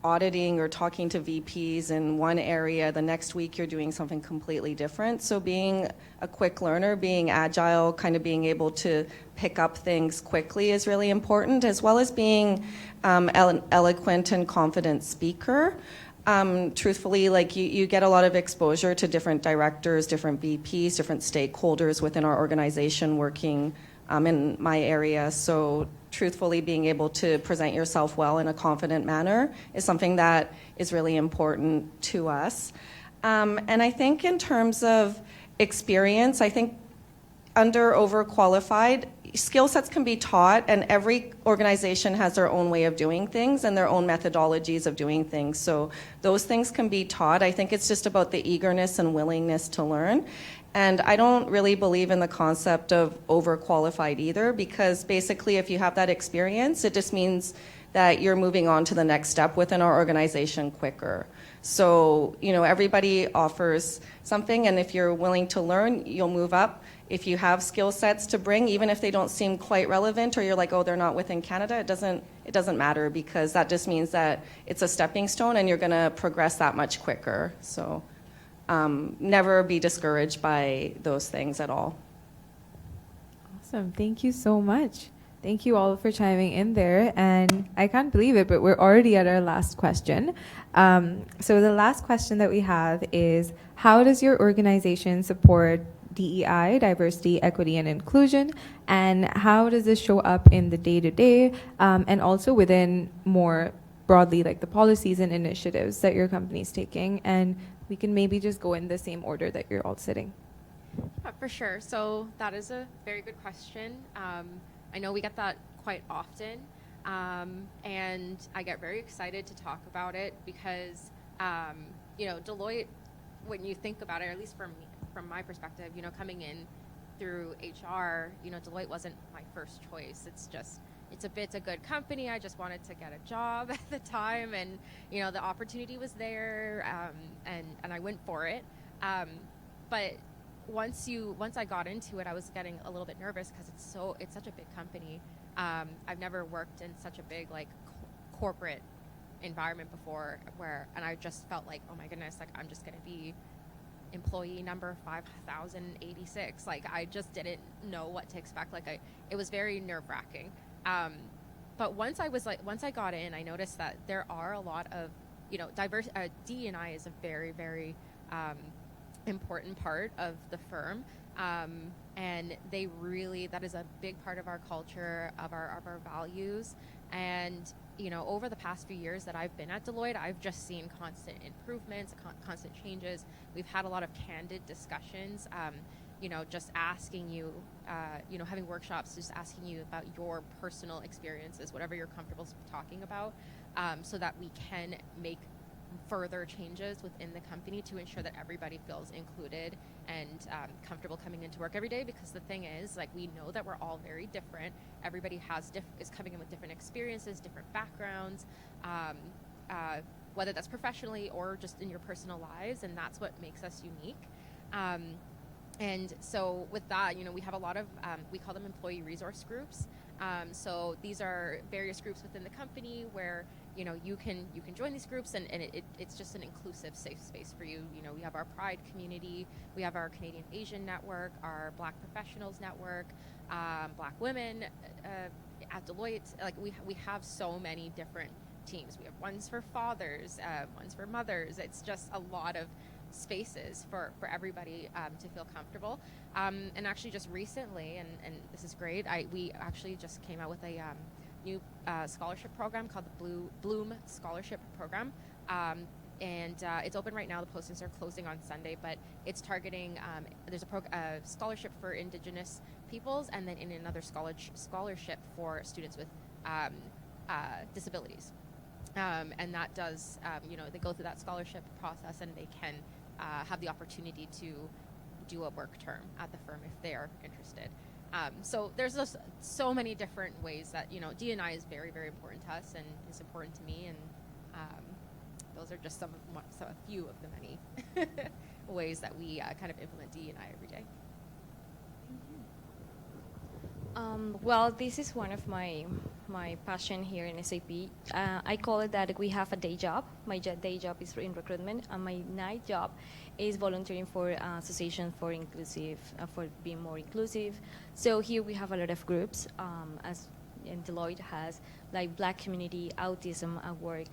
auditing or talking to VPs in one area. The next week you're doing something completely different. So being a quick learner, being agile, kind of being able to pick up things quickly is really important, as well as being an eloquent and confident speaker. Truthfully, like you get a lot of exposure to different directors, different VPs, different stakeholders within our organization working in my area. So truthfully, being able to present yourself well in a confident manner is something that is really important to us. And I think in terms of experience, I think under overqualified, skill sets can be taught, and every organization has their own way of doing things and their own methodologies of doing things. So those things can be taught. I think it's just about the eagerness and willingness to learn. And I don't really believe in the concept of overqualified either, because basically if you have that experience, it just means that you're moving on to the next step within our organization quicker. So, everybody offers something, and if you're willing to learn, you'll move up. If you have skill sets to bring, even if they don't seem quite relevant, or you're like, oh, they're not within Canada, it doesn't matter, because that just means that it's a stepping stone and you're going to progress that much quicker. So never be discouraged by those things at all. Awesome. Thank you so much. Thank you all for chiming in there. And I can't believe it, but we're already at our last question. So the last question that we have is, how does your organization support DEI, diversity, equity, and inclusion? And how does this show up in the day-to-day, and also within more broadly, like the policies and initiatives that your company is taking? And we can maybe just go in the same order that you're all sitting. Yeah, for sure. So that is a very good question. I know we get that quite often, and I get very excited to talk about it because, Deloitte, when you think about it, or at least from my perspective, coming in through HR, Deloitte wasn't my first choice. It's a good company. I just wanted to get a job at the time, and the opportunity was there, and I went for it. But once I got into it, I was getting a little bit nervous because it's such a big company. I've never worked in such a big corporate environment before, and I just felt like, oh my goodness, like I'm just gonna be employee number 5086. Like I just didn't know what to expect. It was very nerve-wracking. But once I got in, I noticed that there are a lot of diverse. D&I is a very, very important part of the firm, and that is a big part of our culture, of our values. And over the past few years that I've been at Deloitte, I've just seen constant improvements, constant changes. We've had a lot of candid discussions, just asking you, having workshops, just asking you about your personal experiences, whatever you're comfortable talking about, so that we can make further changes within the company to ensure that everybody feels included and comfortable coming into work every day. Because the thing is, we know that we're all very different. Everybody is coming in with different experiences, different backgrounds, whether that's professionally or just in your personal lives, and that's what makes us unique. And so with that, we have a lot of, we call them employee resource groups. So these are various groups within the company where you can join these groups, and it's just an inclusive, safe space for you. We have our Pride community, we have our Canadian Asian network, our Black Professionals network, Black women at Deloitte. We have so many different teams. We have ones for fathers, ones for mothers. It's just a lot of spaces for everybody to feel comfortable. And actually just recently, and this is great, we actually just came out with a new scholarship program called the Bloom Scholarship Program. And it's open right now. The postings are closing on Sunday, but it's targeting, there's a scholarship for Indigenous peoples, and then another scholarship for students with disabilities. And that does, they go through that scholarship process, and they can have the opportunity to do a work term at the firm if they are interested. So there's just so many different ways that, D&I is very, very important to us and is important to me. And those are just a few of the many ways that we kind of implement D&I every day. Well, this is one of my passion here in SAP. I call it that we have a day job. My day job is in recruitment, and my night job is volunteering for Association for Inclusive, for being more inclusive. So here we have a lot of groups, as and Deloitte has, like Black community, autism at work.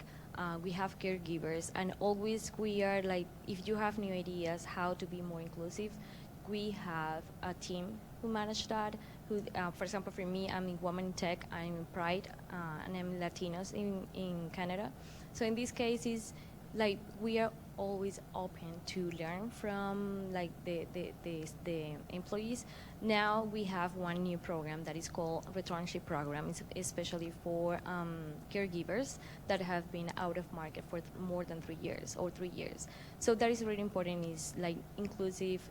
We have caregivers, and always we are if you have new ideas how to be more inclusive, we have a team who manage that. For example, for me, I'm in Women in Tech, I'm in Pride, and I'm Latinos in Canada. So in these cases, we are always open to learn from the employees. Now we have one new program that is called Returnship Program. It's especially for caregivers that have been out of market for more than 3 years or 3 years. So that is really important. Is inclusive.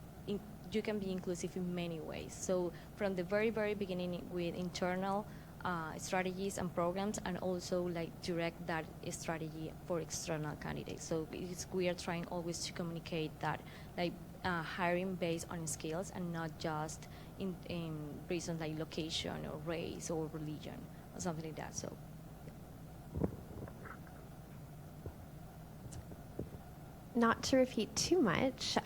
You can be inclusive in many ways. So from the very, very beginning with internal strategies and programs, and also direct that strategy for external candidates. So we are trying always to communicate that hiring based on skills and not just in based on location or race or religion or something like that. So. not to repeat too much,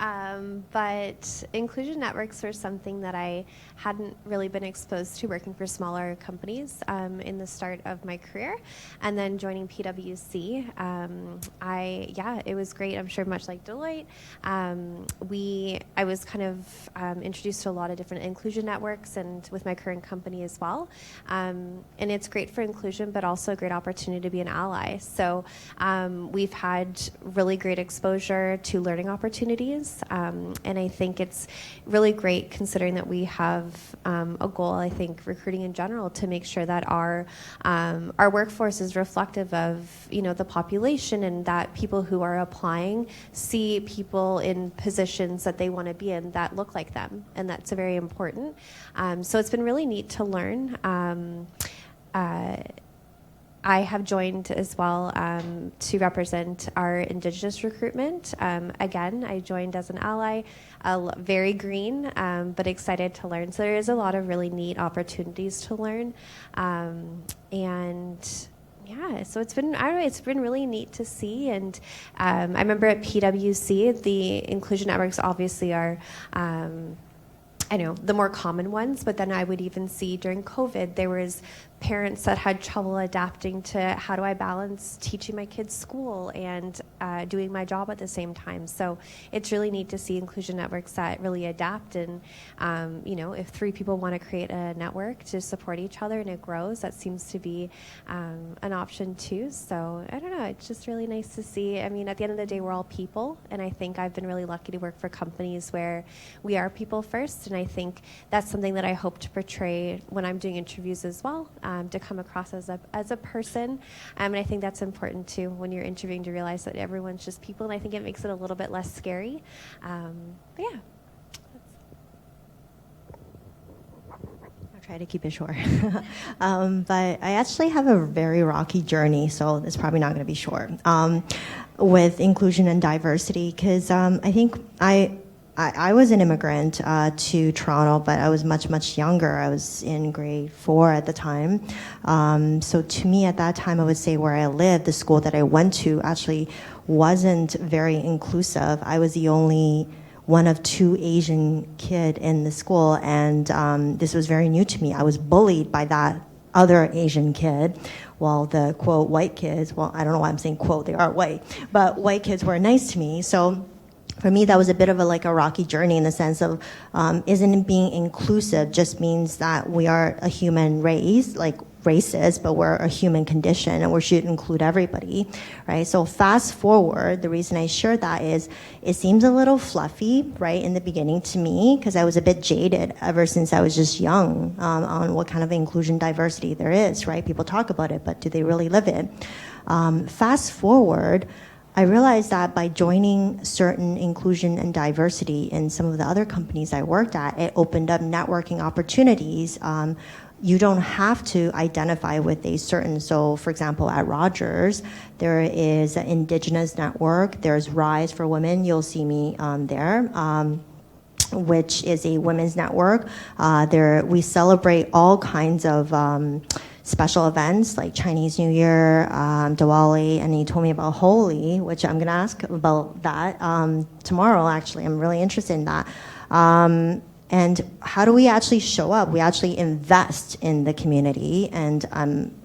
but inclusion networks were something that I hadn't really been exposed to working for smaller companies in the start of my career. And then joining PwC, it was great. I'm sure much like Deloitte, I was kind of introduced to a lot of different inclusion networks and with my current company as well. And it's great for inclusion, but also a great opportunity to be an ally. So we've had really great exposure to learning opportunities, and I think it's really great considering that we have a goal, I think, recruiting in general, to make sure that our workforce is reflective of, the population, and that people who are applying see people in positions that they want to be in that look like them, and that's very important. So it's been really neat to learn. I have joined as well to represent our Indigenous recruitment. Again, I joined as an ally, very green, but excited to learn. So there is a lot of really neat opportunities to learn. So it's been really neat to see. And I remember at PwC, the inclusion networks obviously are the more common ones, but then I would even see during COVID, there was parents that had trouble adapting to how do I balance teaching my kids school and doing my job at the same time. So it's really neat to see inclusion networks that really adapt. And, if 3 people want to create a network to support each other and it grows, that seems to be an option too. So I don't know, it's just really nice to see. I mean, at the end of the day, we're all people. And I think I've been really lucky to work for companies where we are people first. And I think that's something that I hope to portray when I'm doing interviews as well. To come across as a person. And I think that's important too when you're interviewing, to realize that everyone's just people, and I think it makes it a little bit less scary. I'll try to keep it short. But I actually have a very rocky journey, so it's probably not going to be short, with inclusion and diversity, because I think I was an immigrant to Toronto, but I was much, much younger. I was in grade 4 at the time. So to me at that time, I would say where I lived, the school that I went to actually wasn't very inclusive. I was the only one of 2 Asian kid in the school, and this was very new to me. I was bullied by that other Asian kid, while the, quote, white kids, well, I don't know why I'm saying quote, they are white, but white kids were nice to me. So for me, that was a bit of a rocky journey, in the sense of, isn't being inclusive just means that we are a human race, like racist, but we're a human condition and we should include everybody, right? So fast forward, the reason I share that is it seems a little fluffy, right, in the beginning to me, because I was a bit jaded ever since I was just young on what kind of inclusion diversity there is, right? People talk about it, but do they really live it? Fast forward, I realized that by joining certain inclusion and diversity in some of the other companies I worked at, it opened up networking opportunities. You don't have to identify with a certain, so for example, at Rogers, there is an Indigenous network, there's Rise for Women, you'll see me there, which is a women's network. We celebrate all kinds of special events like Chinese New Year, Diwali, and he told me about Holi, which I'm going to ask about that tomorrow, actually. I'm really interested in that. And how do we actually show up? We actually invest in the community, and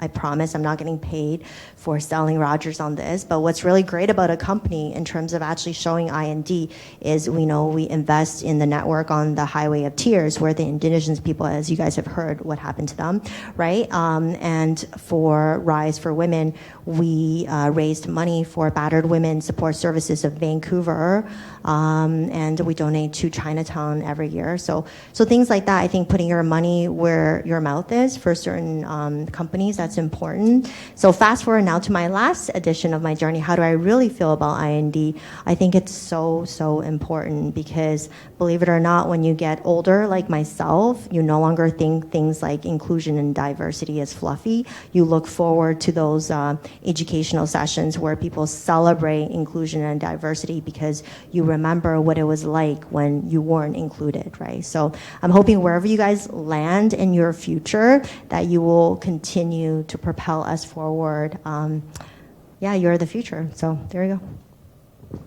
I promise I'm not getting paid for selling Rogers on this, but what's really great about a company in terms of actually showing I&D is we know we invest in the network on the Highway of Tears, where the Indigenous people, as you guys have heard, what happened to them, right? And for Rise for Women, we raised money for battered women support services of Vancouver, and we donate to Chinatown every year. So things like that, I think putting your money where your mouth is for certain companies, that's important. So fast forward now to my last edition of my journey, how do I really feel about I&D? I think it's so important, because believe it or not, when you get older like myself, you no longer think things like inclusion and diversity is fluffy. You look forward to those educational sessions where people celebrate inclusion and diversity, because you remember what it was like when you weren't included, right? So I'm hoping wherever you guys land in your future, that you will continue to propel us forward. You're the future. So there you go.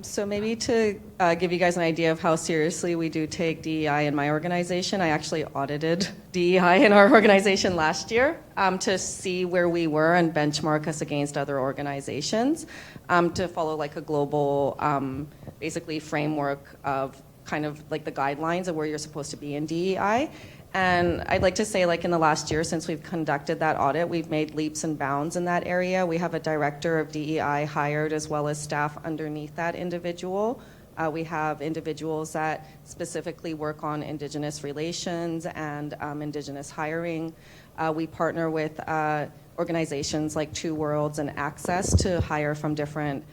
So maybe to give you guys an idea of how seriously we do take DEI in my organization, I actually audited DEI in our organization last year to see where we were and benchmark us against other organizations to follow like a global, basically framework of kind of like the guidelines of where you're supposed to be in DEI. And I'd like to say, like in the last year since we've conducted that audit, we've made leaps and bounds in that area. We have a director of DEI hired as well as staff underneath that individual. We have individuals that specifically work on Indigenous relations and Indigenous hiring. We partner with organizations like Two Worlds and Access to hire from different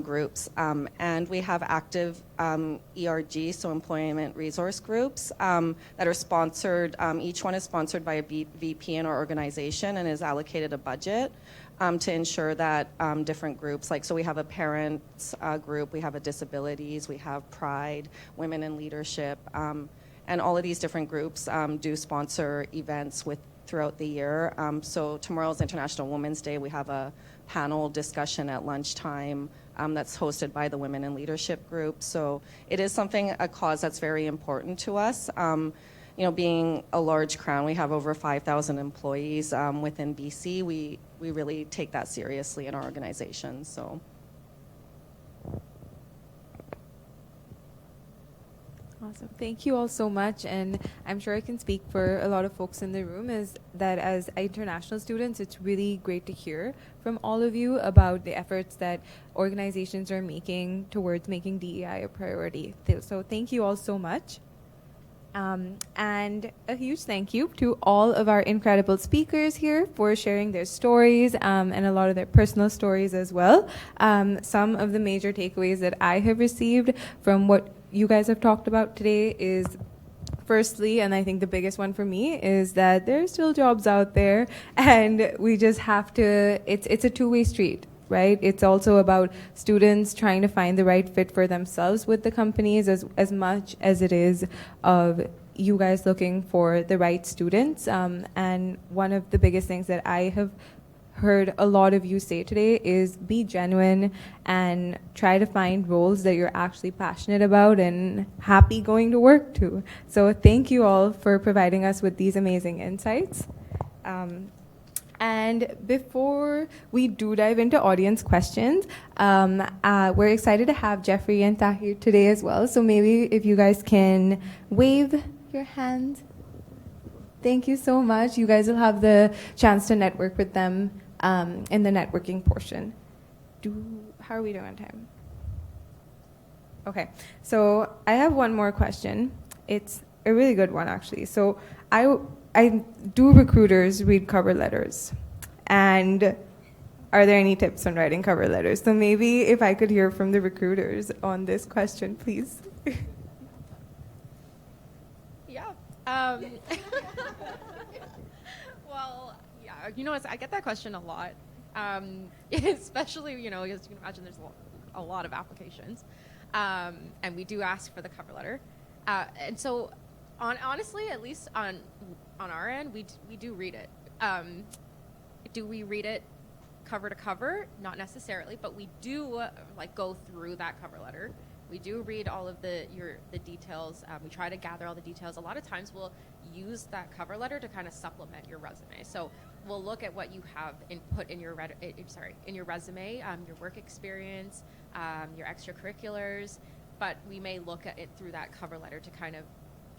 groups. And we have active ERG, so employment resource groups, that are sponsored. Each one is sponsored by a VP in our organization and is allocated a budget to ensure that different groups, like, so we have a parents group, we have a disabilities, we have Pride, Women in Leadership, and all of these different groups do sponsor events throughout the year. So tomorrow's International Women's Day. We have a panel discussion at lunchtime that's hosted by the Women in Leadership group. So it is a cause that's very important to us. You know, being a large crown, we have over 5,000 employees within BC. We really take that seriously in our organization. So. Awesome. Thank you all so much. And I'm sure I can speak for a lot of folks in the room is that as international students, it's really great to hear from all of you about the efforts that organizations are making towards making DEI a priority. So thank you all so much. And a huge thank you to all of our incredible speakers here for sharing their stories and a lot of their personal stories as well. Some of the major takeaways that I have received from what you guys have talked about today is, firstly, and I think the biggest one for me, is that there's still jobs out there and we just have to, it's a two-way street. Right? It's also about students trying to find the right fit for themselves with the companies as much as it is of you guys looking for the right students. And one of the biggest things that I have heard a lot of you say today is be genuine and try to find roles that you're actually passionate about and happy going to work to. So thank you all for providing us with these amazing insights. And before we do dive into audience questions, we're excited to have Jeffrey and Tahir today as well. So maybe if you guys can wave your hands. Thank you so much. You guys will have the chance to network with them in the networking portion. How are we doing on time? Okay, so I have one more question. It's a really good one, actually. So do recruiters read cover letters? And are there any tips on writing cover letters? So maybe if I could hear from the recruiters on this question, please. Yeah. Well, yeah, you know, I get that question a lot, especially, you know, as you can imagine, there's a lot of applications. And we do ask for the cover letter. And so, honestly, at least on our end, we do read it. Do we read it cover to cover? Not necessarily, but we do go through that cover letter. We do read all of the details. We try to gather all the details. A lot of times we'll use that cover letter to kind of supplement your resume. So we'll look at what you have input in your resume, your work experience, your extracurriculars, but we may look at it through that cover letter to kind of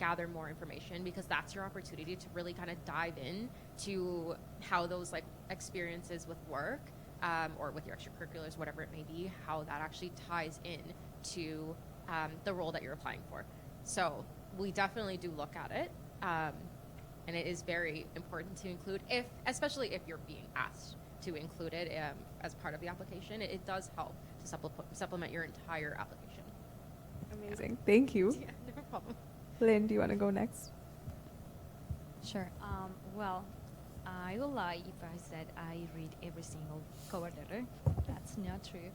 gather more information, because that's your opportunity to really kind of dive in to how those experiences with work or with your extracurriculars, whatever it may be, how that actually ties in to the role that you're applying for. So we definitely do look at it, and it is very important to include, especially if you're being asked to include it as part of the application. It does help to supplement your entire application. Amazing. Thank you. Yeah, no problem. Lynn, do you want to go next? Sure. Well, I will lie if I said I read every single cover letter. That's not true.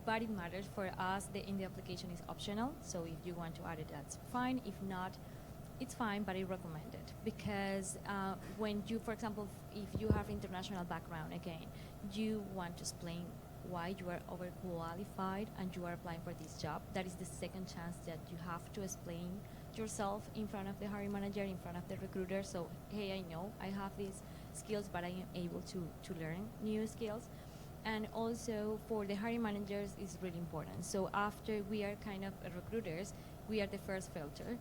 But it matters for us. In the application is optional. So if you want to add it, that's fine. If not, it's fine, but I recommend it. Because when you, for example, if you have international background, again, you want to why you are overqualified and you are applying for this job. That is the second chance that you have to explain yourself in front of the hiring manager, in front of the recruiter. So, hey, I know I have these skills, but I am able to learn new skills. And also for the hiring managers is really important. So after we are kind of recruiters, we are the first filter.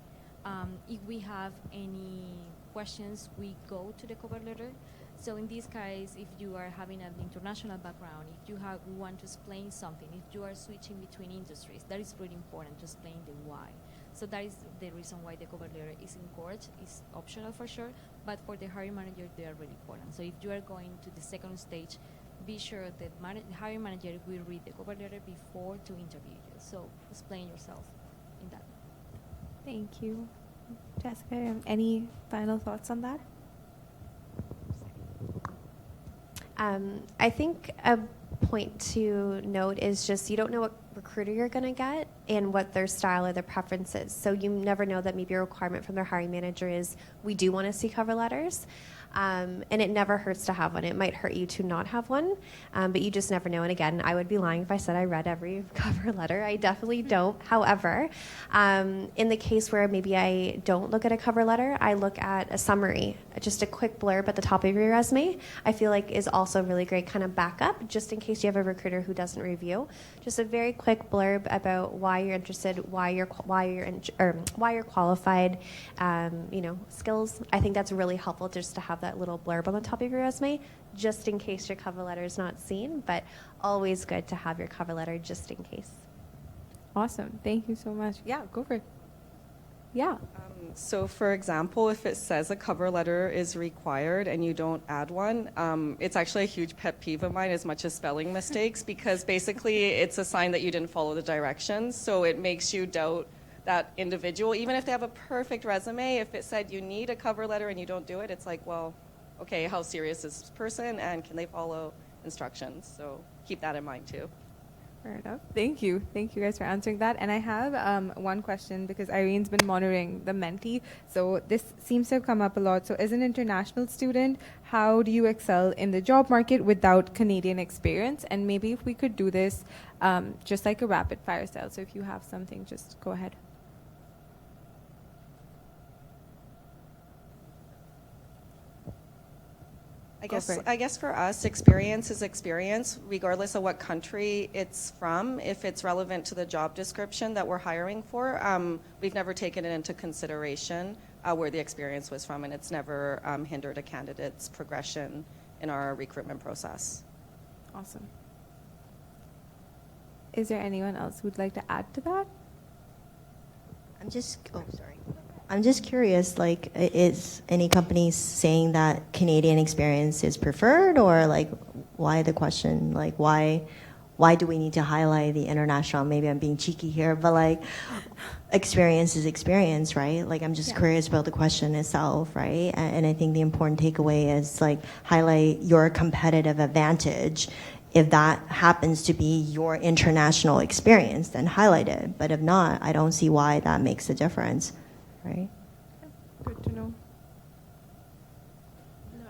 If we have any questions, we go to the cover letter. So in this case, if you are having an international background, if you want to explain something, if you are switching between industries, that is really important to explain the why. So that is the reason why the cover letter is encouraged. It's optional for sure, but for the hiring manager, they are really important. So if you are going to the second stage, be sure that the hiring manager will read the cover letter before to interview you. So explain yourself in that. Thank you. Jessica, any final thoughts on that? I think a point to note is just you don't know what recruiter you're going to get and what their style or their preferences. So you never know that maybe a requirement from their hiring manager is we do want to see cover letters. And it never hurts to have one. It might hurt you to not have one, but you just never know. And again, I would be lying if I said I read every cover letter. I definitely don't. However, in the case where maybe I don't look at a cover letter, I look at a summary, just a quick blurb at the top of your resume, I feel like is also really great kind of backup, just in case you have a recruiter who doesn't review. Just a very quick blurb about why you're interested, why you're qualified, skills. I think that's really helpful just to have that little blurb on the top of your resume, just in case your cover letter is not seen, but always good to have your cover letter just in case. Awesome. Thank you so much. Yeah, go for it. Yeah. So, for example, if it says a cover letter is required and you don't add one, it's actually a huge pet peeve of mine as much as spelling mistakes, because basically it's a sign that you didn't follow the directions. So it makes you doubt that individual. Even if they have a perfect resume, if it said you need a cover letter and you don't do it, it's like, well, okay, how serious is this person and can they follow instructions? So keep that in mind too. Fair enough. Thank you. Thank you guys for answering that. And I have one question, because Irene's been monitoring the Menti. So this seems to have come up a lot. So as an international student, how do you excel in the job market without Canadian experience? And maybe if we could do this just like a rapid fire style. So if you have something, just go ahead. I guess for us, experience is experience, regardless of what country it's from. If it's relevant to the job description that we're hiring for, we've never taken it into consideration where the experience was from, and it's never hindered a candidate's progression in our recruitment process. Awesome. Is there anyone else who'd like to add to that? I'm just curious, like, is any company saying that Canadian experience is preferred, or like, why the question? Like, why do we need to highlight the international? Maybe I'm being cheeky here, but like, experience is experience, right? Like, I'm just curious about the question itself, right? And I think the important takeaway is like, highlight your competitive advantage. If that happens to be your international experience, then highlight it. But if not, I don't see why that makes a difference. Right. Good to know. No,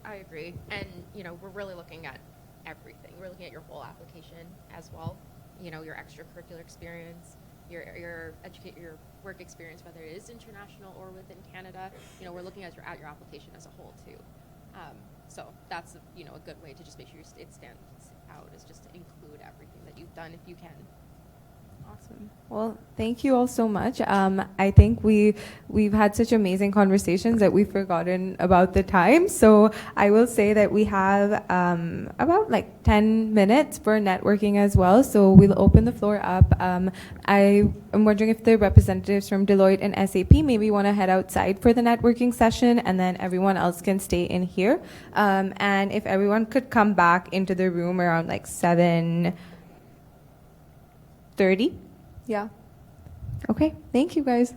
I agree. And, we're really looking at everything. We're looking at your whole application as well. Your extracurricular experience, your work experience, whether it is international or within Canada. We're looking at your application as a whole too. So that's a good way to just make sure it stands out, is just to include everything that you've done if you can. Awesome. Well, thank you all so much. I think we've had such amazing conversations that we've forgotten about the time. So I will say that we have about like 10 minutes for networking as well. So we'll open the floor up. I am wondering if the representatives from Deloitte and SAP maybe want to head outside for the networking session, and then everyone else can stay in here. And if everyone could come back into the room around like 7:30. Yeah. Okay. Thank you, guys.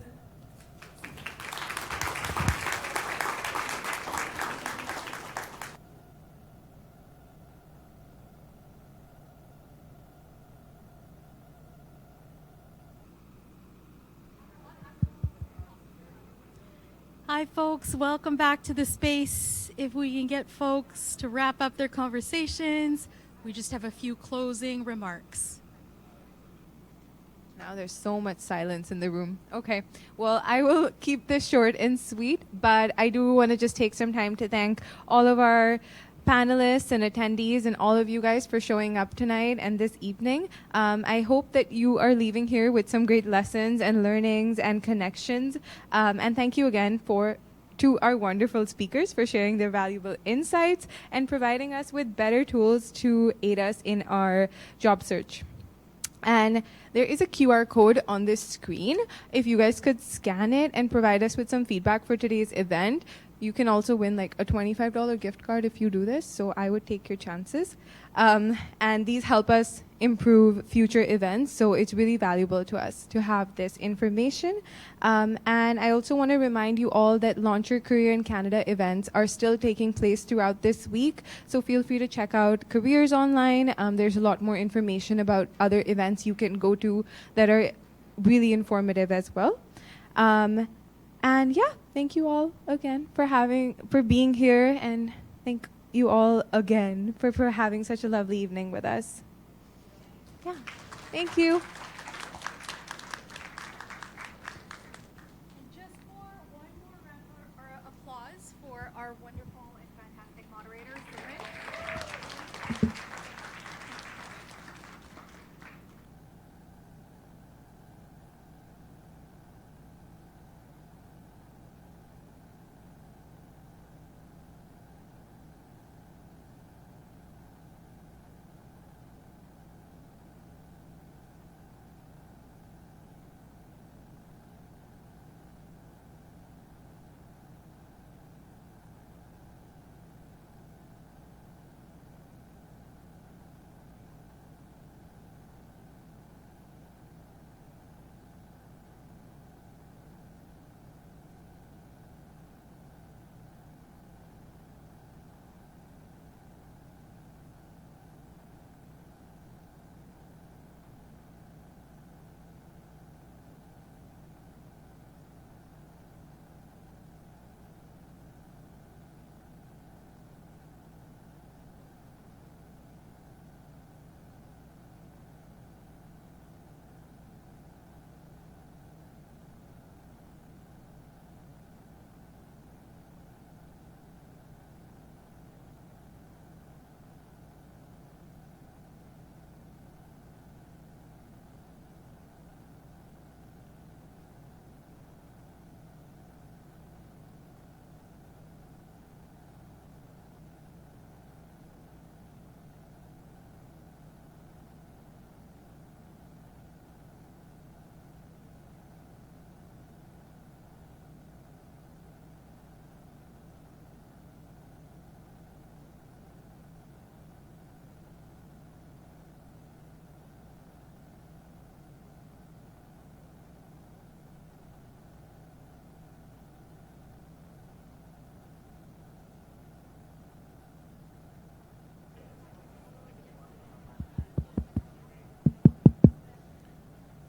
Hi, folks. Welcome back to the space. If we can get folks to wrap up their conversations, We just have a few closing remarks. Now there's so much silence in the room. Okay. Well, I will keep this short and sweet, but I do want to just take some time to thank all of our panelists and attendees and all of you guys for showing up tonight and this evening. I hope that you are leaving here with some great lessons and learnings and connections. And thank you again to our wonderful speakers for sharing their valuable insights and providing us with better tools to aid us in our job search. And there is a QR code on this screen. If you guys could scan it and provide us with some feedback for today's event, you can also win like a $25 gift card if you do this. So I would take your chances. And these help us improve future events. So it's really valuable to us to have this information. And I also want to remind you all that Launch Your Career in Canada events are still taking place throughout this week. So feel free to check out careers online. There's a lot more information about other events you can go to that are really informative as well. And yeah, thank you all again for being here, and thank you all again for having such a lovely evening with us. Yeah, thank you. And just for one more round of applause for our wonderful and fantastic moderators.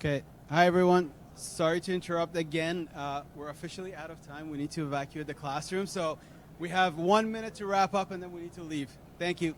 Okay. Hi, everyone. Sorry to interrupt again. We're officially out of time. We need to evacuate the classroom. So we have 1 minute to wrap up, and then we need to leave. Thank you.